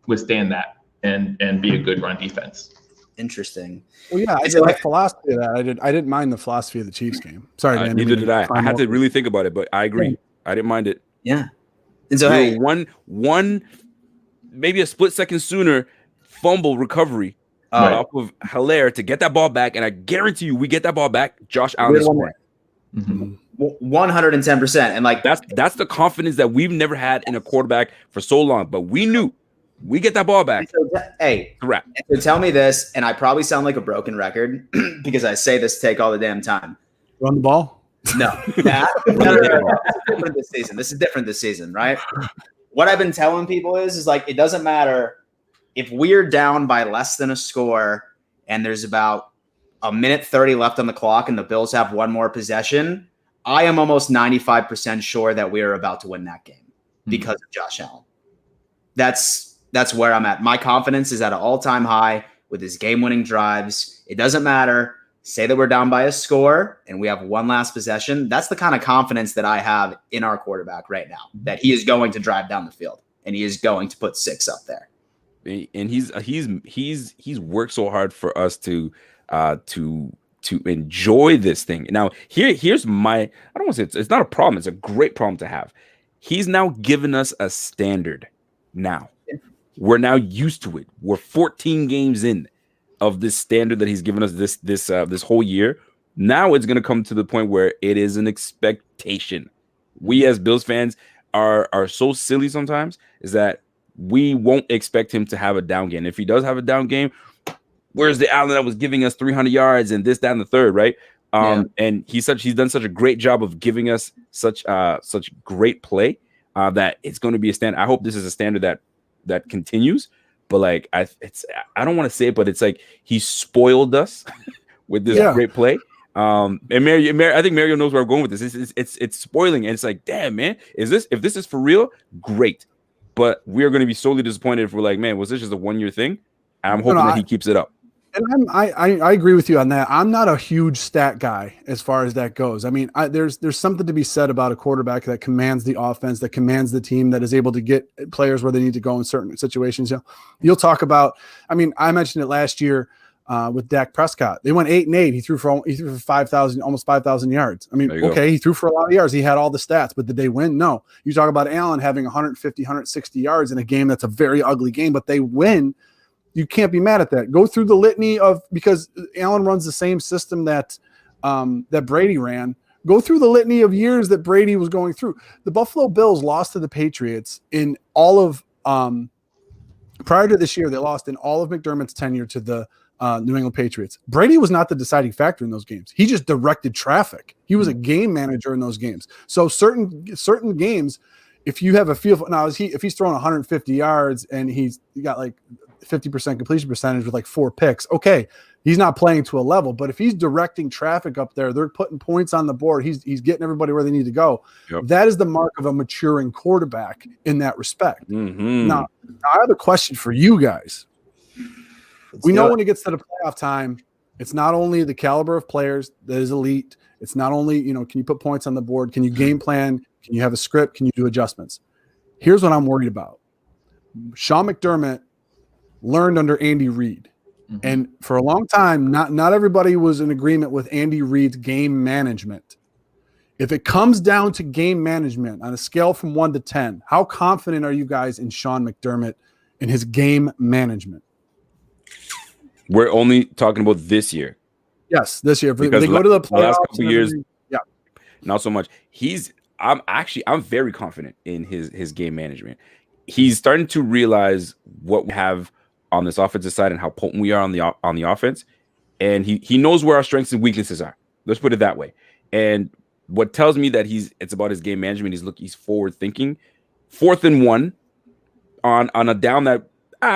withstand that and be a good run defense. Interesting. Well, yeah, I like philosophy of that. I didn't mind the philosophy of the Chiefs game. Sorry, man. Neither did I. I had to really think about it, but I agree. I didn't mind it. Yeah. And so, hey, one maybe a split second sooner fumble recovery off of Hilaire to get that ball back, and I guarantee you, we get that ball back, Josh Allen is scoring. 110%. And like that's the confidence that we've never had in a quarterback for so long. But we knew we get that ball back. So tell me this, and I probably sound like a broken record because I say this take all the damn time. Run the ball? No. Different this season. This is different this season, right? What I've been telling people is like, it doesn't matter if we're down by less than a score and there's about a minute 30 left on the clock and the Bills have one more possession, I am almost 95% sure that we are about to win that game because of Josh Allen. That's where I'm at. My confidence is at an all-time high with his game-winning drives. It doesn't matter. Say that we're down by a score and we have one last possession. That's the kind of confidence that I have in our quarterback right now, that he is going to drive down the field and he is going to put 6 up there. And he's worked so hard for us to enjoy this thing. Now, here's my, I don't want to say it's not a problem. It's a great problem to have. He's now given us a standard. Now we're now used to it. We're 14 games in of this standard that he's given us this whole year. Now it's going to come to the point where it is an expectation. We as Bills fans are so silly sometimes, is that we won't expect him to have a down game. If he does have a down game, where's the Allen that was giving us 300 yards and this, that, and the third, right? And he's done such a great job of giving us such great play that it's going to be a standard. I hope this is a standard that continues. But like I don't want to say it, but it's like he spoiled us with this great play. And I think Mario knows where I'm going with this. It's spoiling, and it's like, damn, man, if this is for real, great. But we are going to be solely disappointed if we're like, man, was this just a 1-year thing? I'm hoping that he keeps it up. And I agree with you on that. I'm not a huge stat guy as far as that goes. I mean, there's something to be said about a quarterback that commands the offense, that commands the team, that is able to get players where they need to go in certain situations. You'll talk about. I mean, I mentioned it last year with Dak Prescott. They went 8-8. He threw for 5,000, almost 5,000 yards. I mean, okay, he threw for a lot of yards. He had all the stats, but did they win? No. You talk about Allen having 150, 160 yards in a game that's a very ugly game, but they win. You can't be mad at that. Go through the litany of, because Allen runs the same system that Brady ran. Go through the litany of years that Brady was going through. The Buffalo Bills lost to the Patriots in all of prior to this year. They lost in all of McDermott's tenure to the New England Patriots. Brady was not the deciding factor in those games. He just directed traffic. He was a game manager in those games. So certain games, if you have a feel for, now, if he's throwing 150 yards and he's got like 50% completion percentage with like 4 picks, okay, he's not playing to a level. But if he's directing traffic up there, they're putting points on the board, he's getting everybody where they need to go. That is the mark of a maturing quarterback in that respect. Now, I have a question for you guys. We know when it gets to the playoff time, it's not only the caliber of players that is elite. It's not only, can you put points on the board? Can you game plan? Can you have a script? Can you do adjustments? Here's what I'm worried about. Sean McDermott learned under Andy Reid. And for a long time, not everybody was in agreement with Andy Reid's game management. If it comes down to game management on a scale from 1 to 10, how confident are you guys in Sean McDermott and his game management? We're only talking about this year. Yes, this year. Because they go to the playoffs. Last couple years, not so much. I'm very confident in his game management. He's starting to realize what we have on this offensive side and how potent we are on the offense, and he knows where our strengths and weaknesses are. Let's put it that way. And what tells me that it's about his game management. He's forward thinking. 4th and 1 on a down that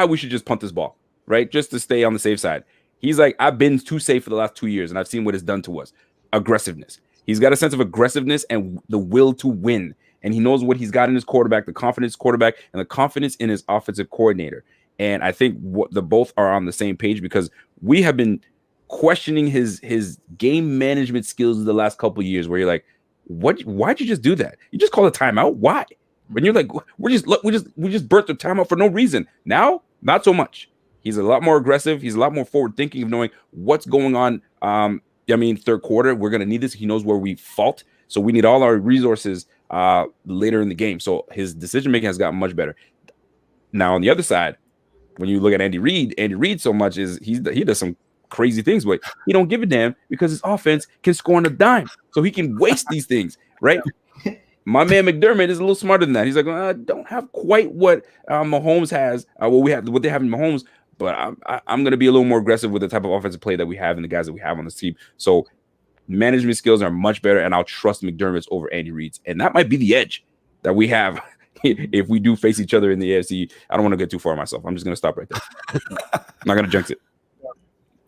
we should just punt this ball, right? Just to stay on the safe side. He's like, I've been too safe for the last 2 years, and I've seen what it's done to us. Aggressiveness. He's got a sense of aggressiveness and the will to win. And he knows what he's got in his quarterback, the confidence quarterback, and the confidence in his offensive coordinator. And I think the both are on the same page, because we have been questioning his game management skills the last couple of years, where you're like, why'd you just do that? You just call a timeout. Why? When you're like, we just burnt the timeout for no reason. Now, not so much. He's a lot more aggressive. He's a lot more forward thinking of knowing what's going on. Third quarter, we're going to need this. He knows where we fault. So we need all our resources later in the game. So his decision making has gotten much better. Now on the other side, when you look at Andy Reid so much is he does some crazy things, but he don't give a damn because his offense can score on a dime, so he can waste these things, right? My man McDermott is a little smarter than that. He's like, I don't have quite what Mahomes has, what they have in Mahomes, but I'm going to be a little more aggressive with the type of offensive play that we have and the guys that we have on this team. So management skills are much better, and I'll trust McDermott's over Andy Reid's, and that might be the edge that we have if we do face each other in the AFC. I don't want to get too far myself. I'm just going to stop right there. I'm not going to jinx it.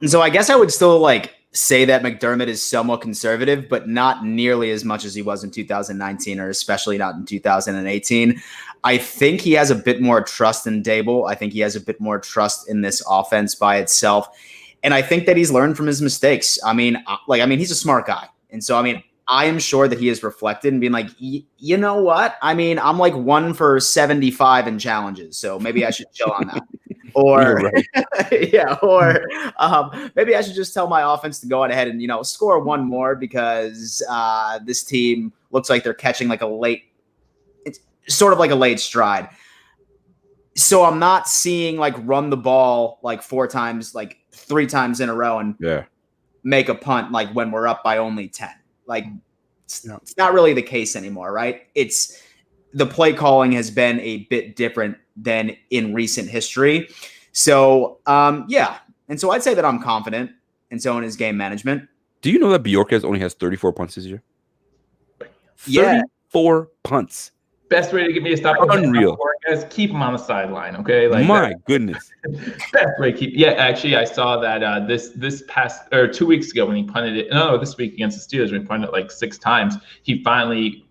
And so I guess I would still say that McDermott is somewhat conservative, but not nearly as much as he was in 2019, or especially not in 2018. I think he has a bit more trust in Dable. I think he has a bit more trust in this offense by itself. And I think that he's learned from his mistakes. I mean, he's a smart guy. And so, I am sure that he has reflected and been like, you know what? I'm 1 for 75 in challenges, so maybe I should chill on that. Or maybe I should just tell my offense to go on ahead and, score one more because this team looks like they're catching it's sort of like a late stride. So I'm not seeing run the ball 4 times, 3 times in a row and make a punt when we're up by only 10. It's not really the case anymore, right? It's the play calling has been a bit different than in recent history. So, And so I'd say that I'm confident in his game management. Do you know that Bjorkes only has 34 punts this year? 34 punts. Best way to get me to stop. Unreal. Guys, keep him on the sideline, okay? My goodness. Best way to keep. Yeah, actually, I saw that this past 2 weeks ago when he punted it. No, this week against the Steelers when he punted it 6 times. He finally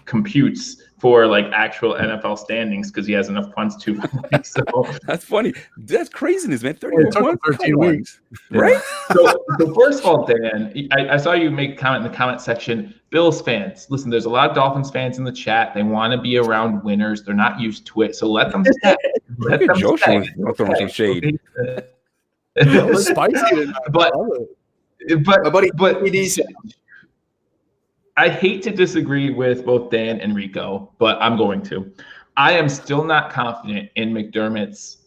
computes for actual NFL standings because he has enough punts to. So that's funny. That's craziness, man. 31 13 weeks, right? So first of all, Dan, I saw you make a comment in the comment section. Bills fans, listen. There's a lot of Dolphins fans in the chat. They want to be around winners. They're not used to it. So let them. Look at Joe throwing some shade. Spicy, but decent. I hate to disagree with both Dan and Rico, but I'm going to. I am still not confident in McDermott's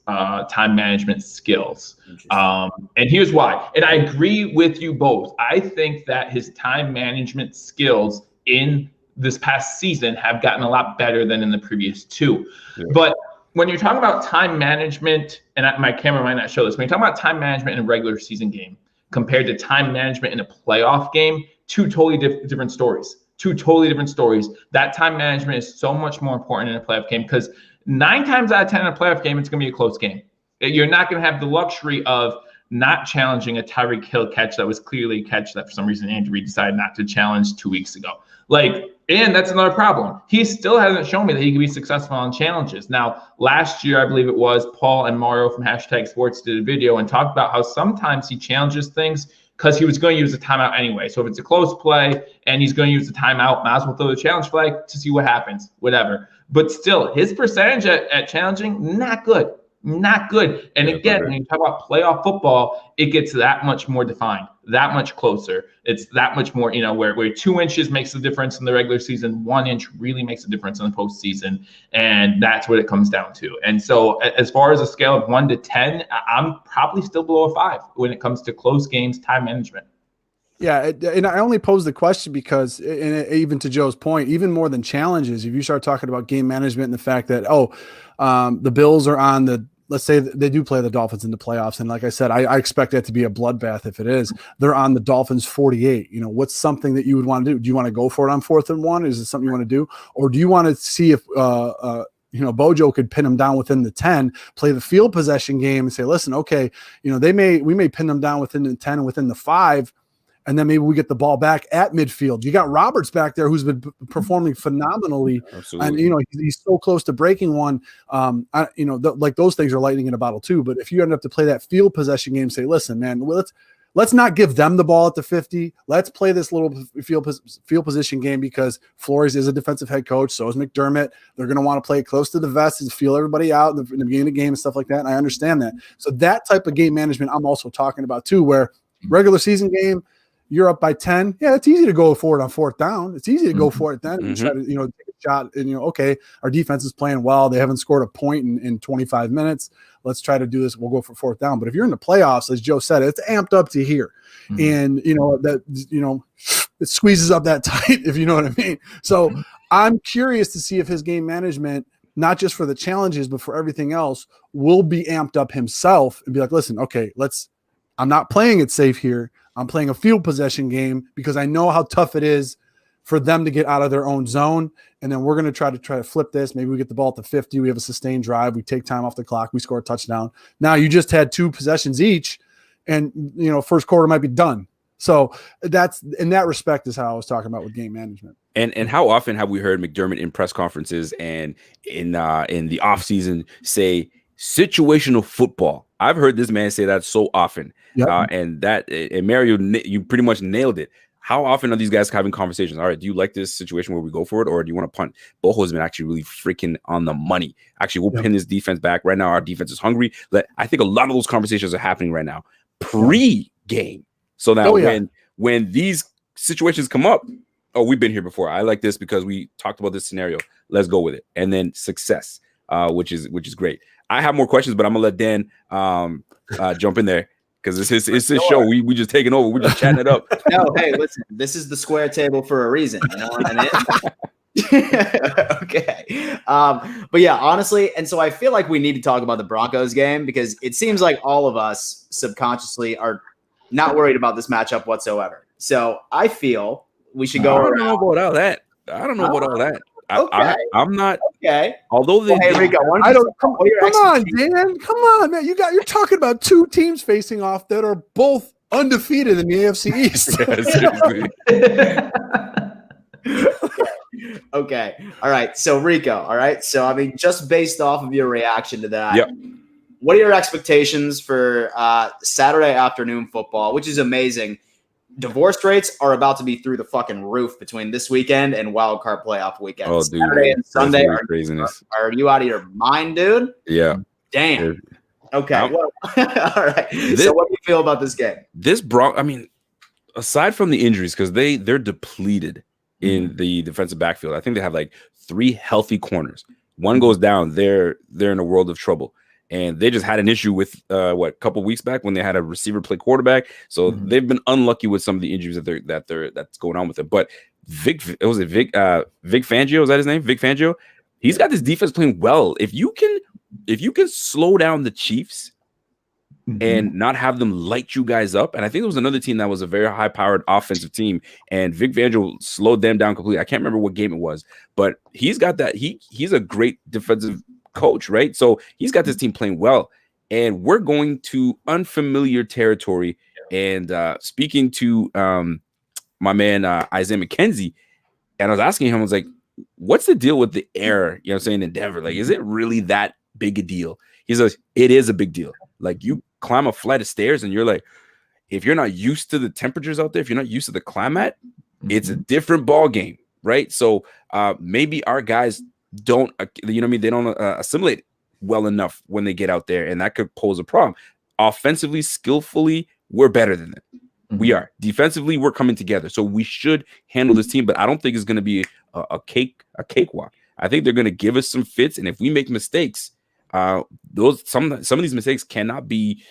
time management skills. And here's why. And I agree with you both. I think that his time management skills in this past season have gotten a lot better than in the previous 2. Yeah. But when you're talking about time management, and my camera might not show this, when you're talking about time management in a regular season game compared to time management in a playoff game, 2 totally different stories. 2 totally different stories. That time management is so much more important in a playoff game because 9 times out of 10 in a playoff game, it's going to be a close game. You're not going to have the luxury of not challenging a Tyreek Hill catch that was clearly a catch that for some reason Andy Reid decided not to challenge 2 weeks ago. And that's another problem. He still hasn't shown me that he can be successful on challenges. Now, last year, I believe it was, Paul and Mario from #Sports did a video and talked about how sometimes he challenges things because he was going to use a timeout anyway. So if it's a close play and he's going to use the timeout, might as well throw the challenge flag to see what happens, whatever. But still, his percentage at challenging, not good. Not good. And again, when you talk about playoff football, it gets that much more defined, that much closer. It's that much more, where 2 inches makes a difference in the regular season, 1 inch really makes a difference in the postseason. And that's what it comes down to. And so as far as a scale of 1 to 10, I'm probably still below a 5 when it comes to close games, time management. Yeah, and I only pose the question because, and even to Joe's point, even more than challenges, if you start talking about game management and the fact that, the Bills are on the, let's say they do play the Dolphins in the playoffs. And like I said, I expect that to be a bloodbath if it is. They're on the Dolphins 48. What's something that you would want to do? Do you want to go for it on 4th and 1? Is it something you want to do? Or do you want to see if Bojo could pin them down within the 10, play the field possession game and say, listen, okay, we may pin them down within the 10 and within the 5. And then maybe we get the ball back at midfield. You got Roberts back there who's been performing phenomenally. Absolutely. And, he's so close to breaking one. Those things are lightning in a bottle too. But if you end up to play that field possession game, say, listen, man, let's not give them the ball at the 50. Let's play this little field position game because Flores is a defensive head coach. So is McDermott. They're going to want to play it close to the vest and feel everybody out in the beginning of the game and stuff like that. And I understand that. So that type of game management I'm also talking about too, where regular season game, you're up by 10. Yeah, it's easy to go for it on 4th down. It's easy to go for it then and try to, take a shot. And, okay, our defense is playing well. They haven't scored a point in 25 minutes. Let's try to do this. We'll go for fourth down. But if you're in the playoffs, as Joe said, it's amped up to here. And, it squeezes up that tight, if you know what I mean. So I'm curious to see if his game management, not just for the challenges, but for everything else, will be amped up himself and be like, listen, okay, I'm not playing it safe here. I'm playing a field possession game because I know how tough it is for them to get out of their own zone. And then we're going to try to flip this. Maybe we get the ball at the 50. We have a sustained drive. We take time off the clock. We score a touchdown. Now you just had 2 possessions each, and first quarter might be done. So that's, in that respect, is how I was talking about with game management. And how often have we heard McDermott in press conferences and in the offseason say situational football? I've heard this man say that so often. Yep. And Mario, you pretty much nailed it. How often are these guys having conversations? All right, do you like this situation where we go for it, or do you want to punt? Boho has been actually really freaking on the money. Actually, we'll pin this defense back. Right now, our defense is hungry. I think a lot of those conversations are happening right now, pre-game. So now when these situations come up, we've been here before. I like this because we talked about this scenario. Let's go with it. And then success, which is great. I have more questions, but I'm gonna let Dan jump in there because it's his show. We just taking over. We're just chatting it up. No, hey, listen, this is the square table for a reason. You know what I mean? Okay. But yeah, honestly, and so I feel like we need to talk about the Broncos game because it seems like all of us subconsciously are not worried about this matchup whatsoever. So I feel we should go. I don't know about all that. Okay. I'm not. Okay. Although hey, Rico, come on, Dan. Come on, man. You're talking about 2 teams facing off that are both undefeated in the AFC East. Okay. All right. So Rico. All right. So I mean, just based off of your reaction to that, what are your expectations for Saturday afternoon football, which is amazing? Divorce rates are about to be through the fucking roof between this weekend and wild card playoff weekend. Oh, dude, Saturday and Sunday craziness. Are you out of your mind, dude? Yeah. Damn. Okay. Well, all right. So what do you feel about this game? I mean, aside from the injuries, because they're depleted in the defensive backfield. I think they have like 3 healthy corners. One goes down, they're in a world of trouble. And they just had an issue with a couple weeks back when they had a receiver play quarterback. So they've been unlucky with some of the injuries that's going on with them. But Vic Fangio, is that his name? Vic Fangio. He's got this defense playing well. If you can slow down the Chiefs and not have them light you guys up, and I think there was another team that was a very high-powered offensive team, and Vic Fangio slowed them down completely. I can't remember what game it was, but he's got that. He's a great defensive coach, right? So he's got this team playing well, and we're going to unfamiliar territory. And speaking to my man Isaiah McKenzie, and I was asking him, I was like, what's the deal with the air, you know what I'm saying, in Denver? Like, is it really that big a deal? He says, it is a big deal. Like, you climb a flight of stairs and you're like, if you're not used to the temperatures out there, if you're not used to the climate, it's a different ball game, right? So maybe our guys don't, you know what I mean? They don't assimilate well enough when they get out there, and that could pose a problem. Offensively, skillfully, we're better than them. We are. Defensively, we're coming together. So we should handle this team, but I don't think it's going to be a cakewalk. I think they're going to give us some fits, and if we make mistakes, some of these mistakes cannot be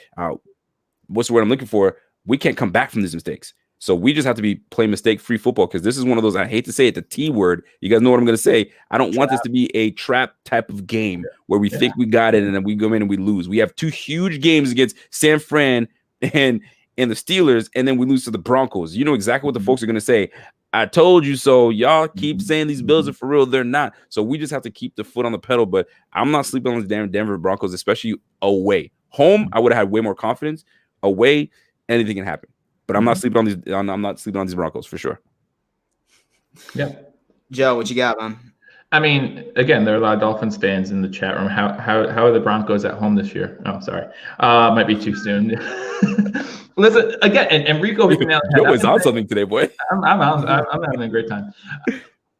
what's the word I'm looking for? We can't come back from these mistakes. So we just have to be playing mistake-free football, because this is one of those, I hate to say it, the T word. You guys know what I'm going to say. I don't want this to be a trap type of game where we think we got it and then we go in and we lose. We have 2 huge games against San Fran and the Steelers, and then we lose to the Broncos. You know exactly what the folks are going to say. I told you so. Y'all keep saying these Bills are for real. They're not. So we just have to keep the foot on the pedal. But I'm not sleeping on the damn Denver Broncos, especially away. Home, I would have had way more confidence. Away, anything can happen. But I'm not sleeping on these. I'm not sleeping on these Broncos for sure. Yeah, Joe, what you got, man? I mean, again, there are a lot of Dolphins fans in the chat room. How are the Broncos at home this year? Oh, sorry, might be too soon. Listen again, and Rico. Joe is on something today, boy. I'm having a great time.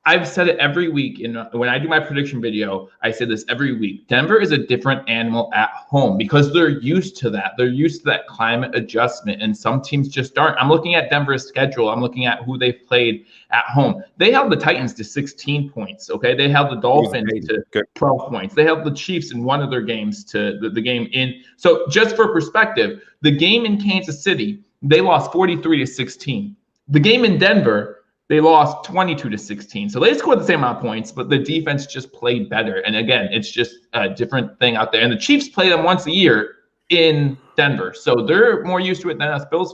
I've said it every week. When I do my prediction video, I say this every week. Denver is a different animal at home because they're used to that. They're used to that climate adjustment, and some teams just aren't. I'm looking at Denver's schedule. I'm looking at who they've played at home. They held the Titans to 16 points, okay? They held the Dolphins to 12 points. They held the Chiefs in one of their games to the game in. So just for perspective, the game in Kansas City, they lost 43-16. The game in Denver, they lost 22-16. So they scored the same amount of points, but the defense just played better. And again, it's just a different thing out there. And the Chiefs play them once a year in Denver. So they're more used to it than us Bills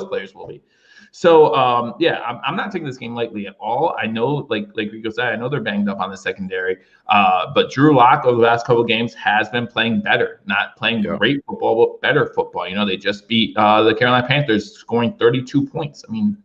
players will be. So, I'm not taking this game lightly at all. I know, like Rico said, I know they're banged up on the secondary. But Drew Lock over the last couple of games has been playing better, not playing great football, but better football. They just beat the Carolina Panthers, scoring 32 points. I mean,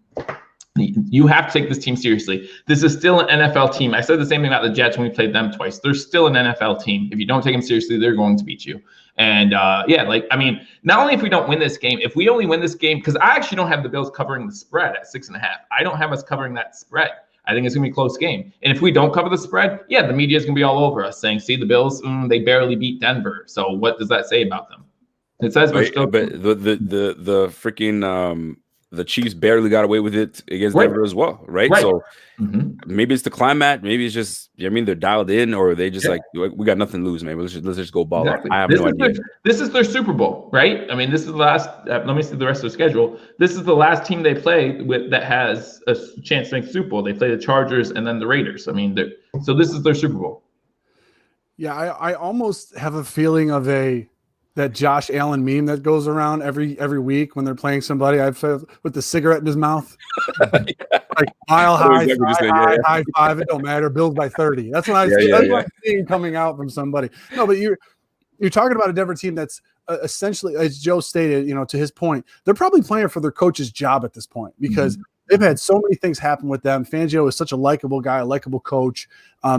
you have to take this team seriously. This is still an NFL team. I said the same thing about the Jets when we played them twice. They're still an NFL team. If you don't take them seriously, they're going to beat you. And not only if we don't win this game, if we only win this game, because I actually don't have the Bills covering the spread at 6.5. I don't have us covering that spread. I think it's going to be a close game. And if we don't cover the spread, the media is going to be all over us saying, see, the Bills, they barely beat Denver. So what does that say about them? It says we're still. But the freaking the Chiefs barely got away with it against Denver as well, right? So maybe it's the climate, maybe it's just they're dialed in, or they just like we got nothing to lose, man. Let's just go ball out. I have no idea. This is their Super Bowl, right? I mean, this is the last. Let me see the rest of the schedule. This is the last team they play with that has a chance to make the Super Bowl. They play the Chargers and then the Raiders. I mean, so this is their Super Bowl. Yeah, I almost have a feeling of that Josh Allen meme that goes around every week when they're playing somebody. I've with the cigarette in his mouth, like mile high, high five. It don't matter. Bills by 30. That's what I'm seeing coming out from somebody. No, but you're talking about a Denver team that's essentially, as Joe stated, to his point, they're probably playing for their coach's job at this point because they've had so many things happen with them. Fangio is such a likable guy, a likable coach.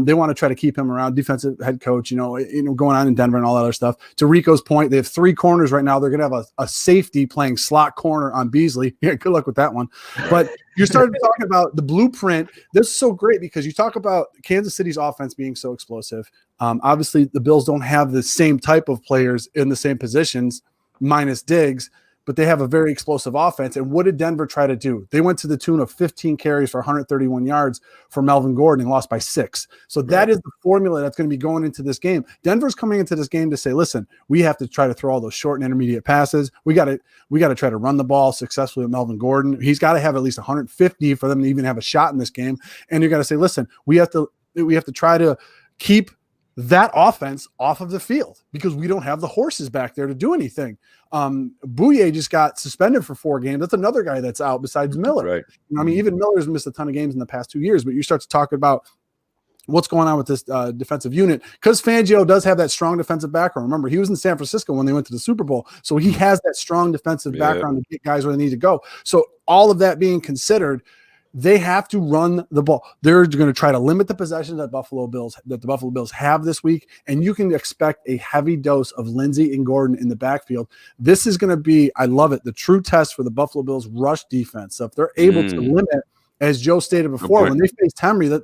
They want to try to keep him around, defensive head coach, going on in Denver and all that other stuff. To Rico's point, they have 3 corners right now. They're going to have a safety playing slot corner on Beasley. Yeah, good luck with that one. But you started talking about the blueprint. This is so great because you talk about Kansas City's offense being so explosive. Obviously, the Bills don't have the same type of players in the same positions, minus Diggs, but they have a very explosive offense. And what did Denver try to do? They went to the tune of 15 carries for 131 yards for Melvin Gordon and lost by 6. So that is the formula that's going to be going into this game. Denver's coming into this game to say, listen, we have to try to throw all those short and intermediate passes. We got to try to run the ball successfully with Melvin Gordon. He's got to have at least 150 for them to even have a shot in this game. And you got to say, listen, we have to try to keep that offense off of the field because we don't have the horses back there to do anything. Bouye just got suspended for 4 games. That's another guy that's out besides Miller. Right. I mean, even Miller's missed a ton of games in the past 2 years, but you start to talk about what's going on with this defensive unit because Fangio does have that strong defensive background. Remember, he was in San Francisco when they went to the Super Bowl. So he has that strong defensive background to get guys where they need to go. So all of that being considered, they have to run the ball. They're going to try to limit the possessions that the Buffalo Bills have this week, and you can expect a heavy dose of Lindsey and Gordon in the backfield. This is going to be, I love it, the true test for the Buffalo Bills rush defense. So if they're able to limit, as Joe stated before, when they faced Henry, they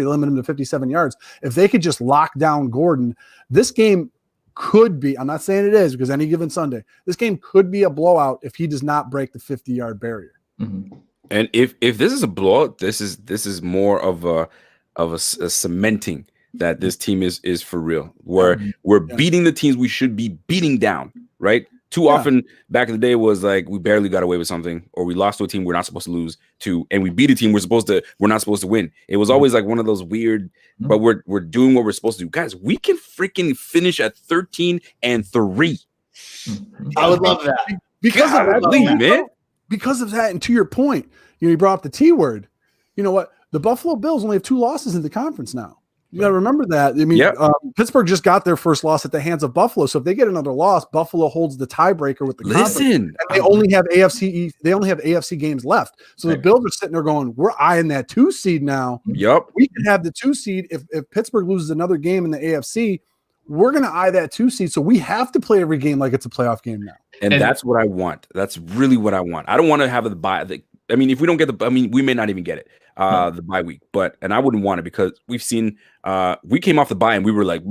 limit him to 57 yards. If they could just lock down Gordon, this game could be, I'm not saying it is because any given Sunday, this game could be a blowout if he does not break the 50-yard barrier. Mm-hmm. And if this is a blowout, this is more of a cementing that this team is for real. Where we're beating the teams we should be beating down, right? Too often back in the day was like we barely got away with something, or we lost to a team we're not supposed to lose to, and we beat a team we're not supposed to win. It was always like one of those weird, but we're doing what we're supposed to do. Guys, we can freaking finish at 13-3. I would love that. Because of that, man. Because of that, and to your point, you brought up the T word. You know what? The Buffalo Bills only have 2 losses in the conference now. You got to remember that. I mean, Pittsburgh just got their first loss at the hands of Buffalo. So if they get another loss, Buffalo holds the tiebreaker with the conference. And they only have AFC games left. So the Bills are sitting there going, "We're eyeing that 2 seed now. Yep, we can have the 2 seed if Pittsburgh loses another game in the AFC." We're going to eye that 2 seed. So we have to play every game like it's a playoff game now. And that's what I want. That's really what I want. I don't want to have I mean, if we don't get the, I mean, we may not even get it, the bye week. And I wouldn't want it because we've seen, we came off the bye and we were like,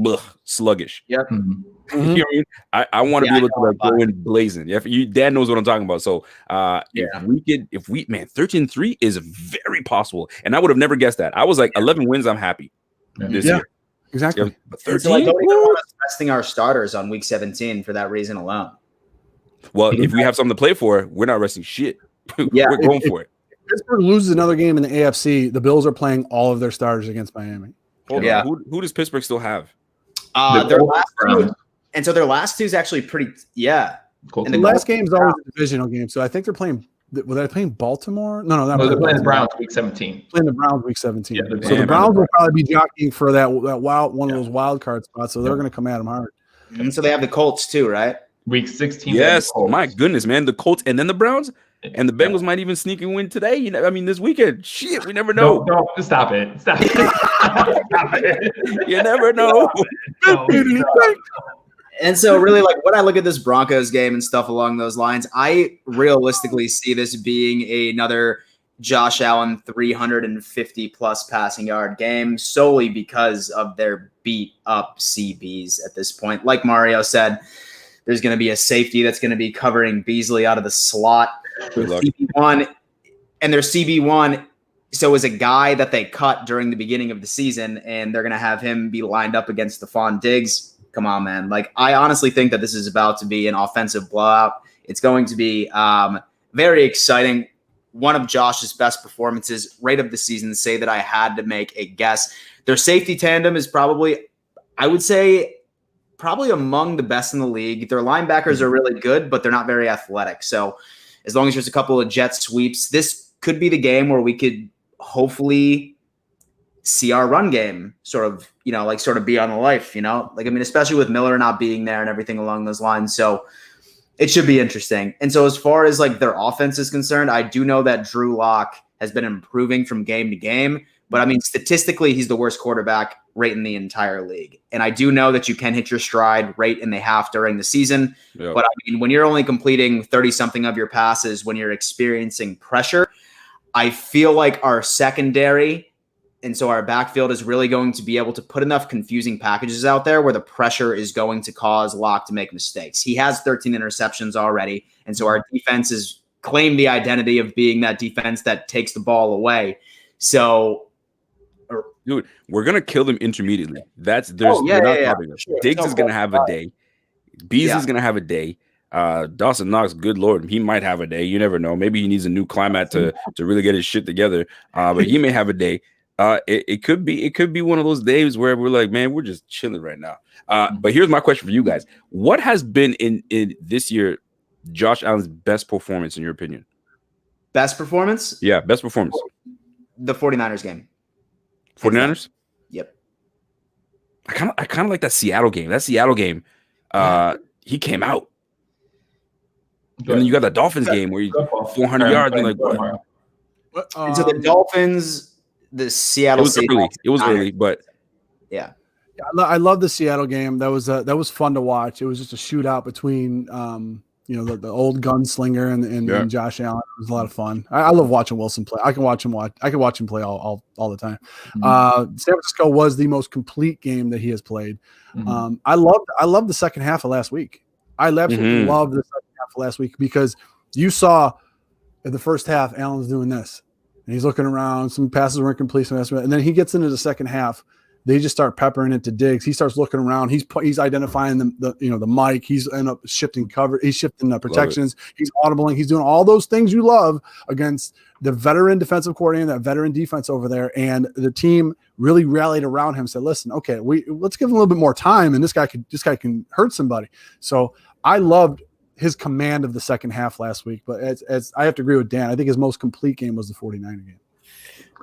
sluggish. Yep. Mhm. You know what I mean? I want to be able to like go in blazing. If Dan knows what I'm talking about. So if we 13-3 is very possible. And I would have never guessed that. I was like 11 wins, I'm happy this year. Exactly. But And 13? so I don't even want us resting our starters on week 17 for that reason alone. Well, if we have something to play for, we're not resting shit. Yeah. We're going for it. Pittsburgh loses another game in the AFC, the Bills are playing all of their starters against Miami. Hold Yeah. on. Who does Pittsburgh still have? Their last two, and so their last two is actually pretty, Colts. And the last game is always a divisional game, so I think they're playing. Were they playing Baltimore? No, they're playing the Browns week 17. Playing the Browns week 17. Yeah, so the Browns will probably be jockeying for that one of those wild card spots. So they're going to come at them hard. And so they have the Colts too, right? Week 16. Yes. My goodness, man. The Colts and then the Browns and the Bengals might even sneak and win today. You know, I mean, this weekend. Shit, we never know. No, stop it. Stop it. Stop it. You never know. And so really like when I look at this Broncos game and stuff along those lines, I realistically see this being another Josh Allen 350 plus passing yard game solely because of their beat up CBs at this point. Like Mario said, there's going to be a safety that's going to be covering Beasley out of the slot. CB1 and their CB1 so is a guy that they cut during the beginning of the season, and they're going to have him be lined up against Stephon Diggs. Come on, man. Like, I honestly think that this is about to be an offensive blowout. It's going to be very exciting. One of Josh's best performances right of the season. Say that I had to make a guess. Their safety tandem is probably, I would say, probably among the best in the league. Their linebackers are really good, but they're not very athletic. So as long as there's a couple of jet sweeps, this could be the game where we could hopefully see our run game sort of be on the life, like, I mean, especially with Miller not being there and everything along those lines. So it should be interesting. And so as far as like their offense is concerned, I do know that Drew Lock has been improving from game to game, but I mean, statistically, he's the worst quarterback rate in the entire league. And I do know that you can hit your stride right in the half during the season. Yep. But I mean, when you're only completing 30 something of your passes, when you're experiencing pressure, I feel like our secondary and so our backfield is really going to be able to put enough confusing packages out there where the pressure is going to cause Locke to make mistakes. He has 13 interceptions already. And so our defense has claimed the identity of being that defense that takes the ball away. So, dude, we're going to kill them intermediately. Diggs is going to have a day. Beasley's going to have a day. Dawson Knox, good Lord, he might have a day. You never know. Maybe he needs a new climate to really get his shit together. But he may have a day. It could be one of those days where we're like, man, we're just chilling right now. But here's my question for you guys: what has been in this year Josh Allen's best performance in your opinion? Best performance? Yeah, best performance. The 49ers game. 49ers? Yep. I kind of like that Seattle game. That Seattle game, he came out. And then you got the Dolphins game where you 400 yards and like what? And so the Dolphins, the Seattle. It was early, but yeah. I love the Seattle game. That was fun to watch. It was just a shootout between the old gunslinger and Josh Allen. It was a lot of fun. I love watching Wilson play. I can watch him play all the time. Mm-hmm. San Francisco was the most complete game that he has played. Mm-hmm. I loved the second half of last week. I absolutely loved the second half of last week because you saw in the first half Allen's doing this and he's looking around. Some passes weren't complete, and then he gets into the second half. They just start peppering it to Diggs. He starts looking around. He's identifying the mic. He's end up shifting cover. He's shifting the protections. He's audibling. He's doing all those things you love against the veteran defensive coordinator, that veteran defense over there. And the team really rallied around him. Said, "Listen, okay, let's give him a little bit more time, and this guy can hurt somebody." So I loved his command of the second half last week. But as I have to agree with Dan, I think his most complete game was the 49er game.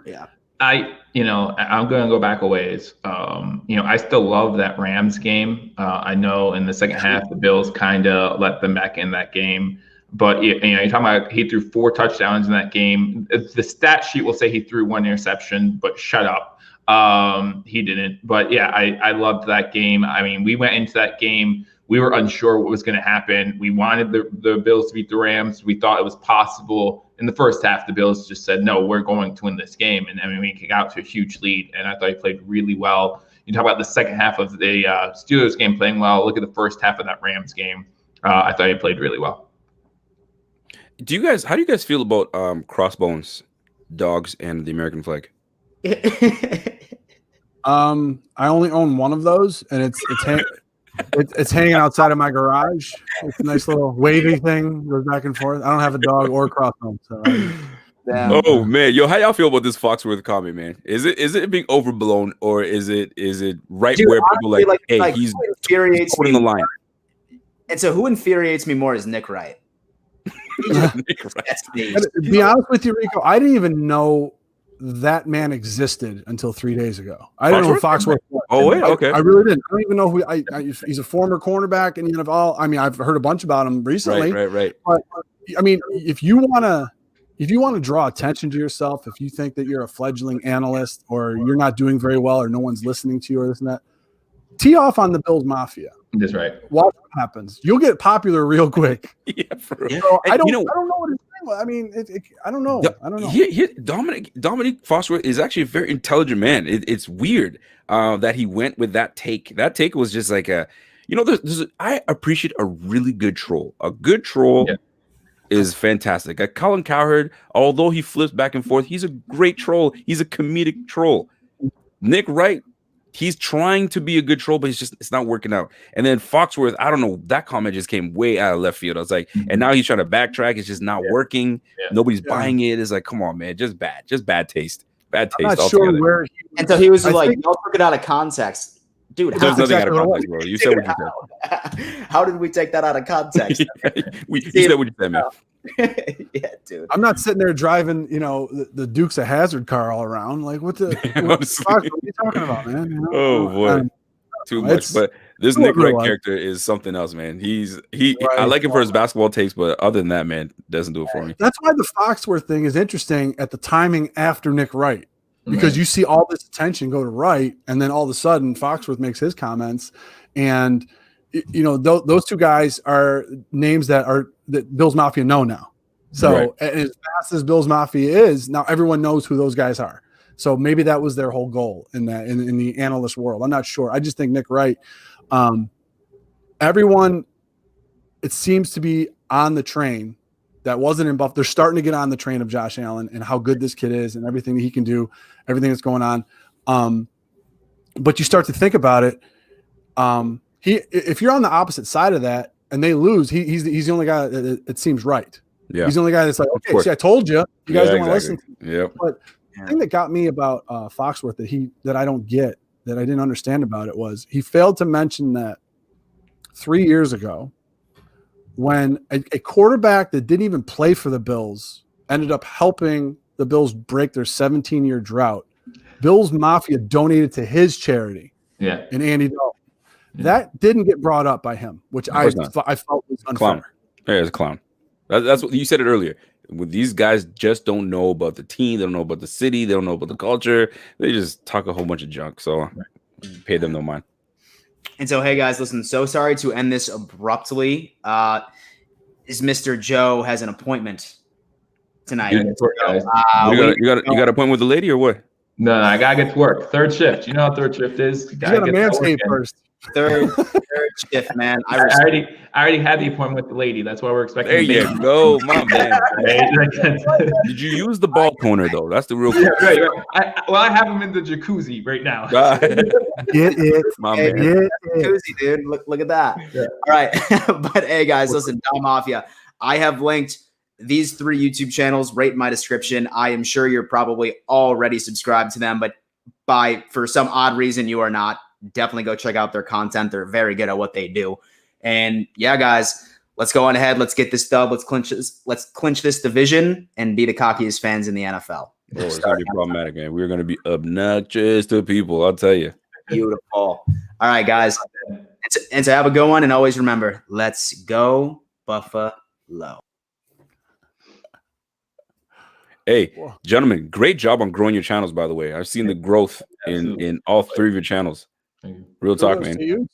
Yeah. I'm going to go back a ways. I still love that Rams game. I know in the second half, the Bills kind of let them back in that game. But, you're talking about he threw 4 touchdowns in that game. The stat sheet will say he threw 1 interception, but shut up. He didn't. But, yeah, I loved that game. I mean, we went into that game we were unsure what was going to happen. We wanted the Bills to beat the Rams. We thought it was possible. In the first half, the Bills just said, no, we're going to win this game. And I mean, we got to a huge lead, and I thought he played really well. You talk about the second half of the Steelers game playing well. Look at the first half of that Rams game. I thought he played really well. How do you guys feel about crossbones, dogs, and the American flag? I only own one of those, and it's hanging outside of my garage. It's a nice little wavy thing, goes back and forth. I don't have a dog or a crossbone. So oh man, yo, how y'all feel about this Foxworth comment, man? Is it being overblown, or is it right where people like, hey, he's putting the line? And so, who infuriates me more is Nick Wright. Nick Wright. To be honest with you, Rico, I didn't even know that man existed until 3 days ago. I didn't know who Foxworth was. Oh wait, okay. I really didn't. I don't even know who. He's a former cornerback in the NFL. I mean, I've heard a bunch about him recently. Right. But I mean, if you want to draw attention to yourself, if you think that you're a fledgling analyst or you're not doing very well or no one's listening to you or this and that, tee off on the Bills Mafia. That's right. Watch what happens. You'll get popular real quick. Yeah, for real. So I don't know what his thing was. I mean, I don't know. Dominic Foxworth is actually a very intelligent man. It's weird that he went with that take. That take was just like I appreciate a really good troll. A good troll is fantastic. Colin Cowherd, although he flips back and forth, he's a great troll. He's a comedic troll. Nick Wright, he's trying to be a good troll, but it's not working out. And then Foxworth, I don't know, that comment just came way out of left field. I was like, and now he's trying to backtrack. It's just not working. Yeah. Nobody's buying it. It's like, come on, man, just bad taste. Bad taste. I'm not sure where and so he was like, y'all took it out of context. Dude, there's nothing out of context, bro. You said what you said. How did we take that out of context? You said what you said, man. Yeah, dude. I'm not sitting there driving, the Dukes of Hazzard car all around. Like, what are you talking about, man? Oh boy, too much. But this Nick Wright character is something else, man. I like him for his basketball takes, but other than that, man, doesn't do it for me. That's why the Foxworth thing is interesting at the timing after Nick Wright, because you see all this attention go to Wright, and then all of a sudden Foxworth makes his comments, and those two guys are names that Bills Mafia know now. So as fast as Bills Mafia is, now everyone knows who those guys are. So maybe that was their whole goal in the analyst world. I'm not sure. I just think Nick Wright, everyone, it seems to be on the train that wasn't in Buff. They're starting to get on the train of Josh Allen and how good this kid is and everything that he can do, everything that's going on. But you start to think about it. If you're on the opposite side of that and they lose, he's the only guy that it seems right. Yeah, he's the only guy that's like, okay, see, I told you, you guys don't want to listen. Yeah. But the thing that got me about Foxworth that I don't get, that I didn't understand about it, was he failed to mention that 3 years ago, when a quarterback that didn't even play for the Bills ended up helping the Bills break their 17-year drought, Bills Mafia donated to his charity. Yeah. And Andy Dalton. That didn't get brought up by him, which I felt was unfair. Clown. Yeah, it's a clown. That's what you said it earlier. When these guys just don't know about the team, they don't know about the city, they don't know about the culture. They just talk a whole bunch of junk. So pay them no mind. And so, hey guys, listen. So sorry to end this abruptly. Is Mr. Joe has an appointment tonight? You got an appointment with the lady or what? No, I gotta get to work. Third shift. You know how third shift is. You gotta manscape first. Third shift, man. I already had the appointment with the lady. That's why we're expecting. There you go, my man. Did you use the ball toner though? That's the real question. Right. I have him in the jacuzzi right now. My man. Jacuzzi, dude. Look at that. Yeah. All right, but hey guys, listen, Dom Mafia. I have linked these 3 YouTube channels right in my description. I am sure you're probably already subscribed to them, but for some odd reason you are not. Definitely go check out their content. They're very good at what they do. And yeah, guys, let's go on ahead. Let's get this dub. Let's clinch this division and be the cockiest fans in the NFL. Oh, it's gonna be problematic, man. We're gonna be obnoxious to people. I'll tell you. Beautiful. All right, guys. And so have a good one. And always remember, let's go Buffalo. Hey, gentlemen, great job on growing your channels, by the way. I've seen the growth in all 3 of your channels. Real talk, man.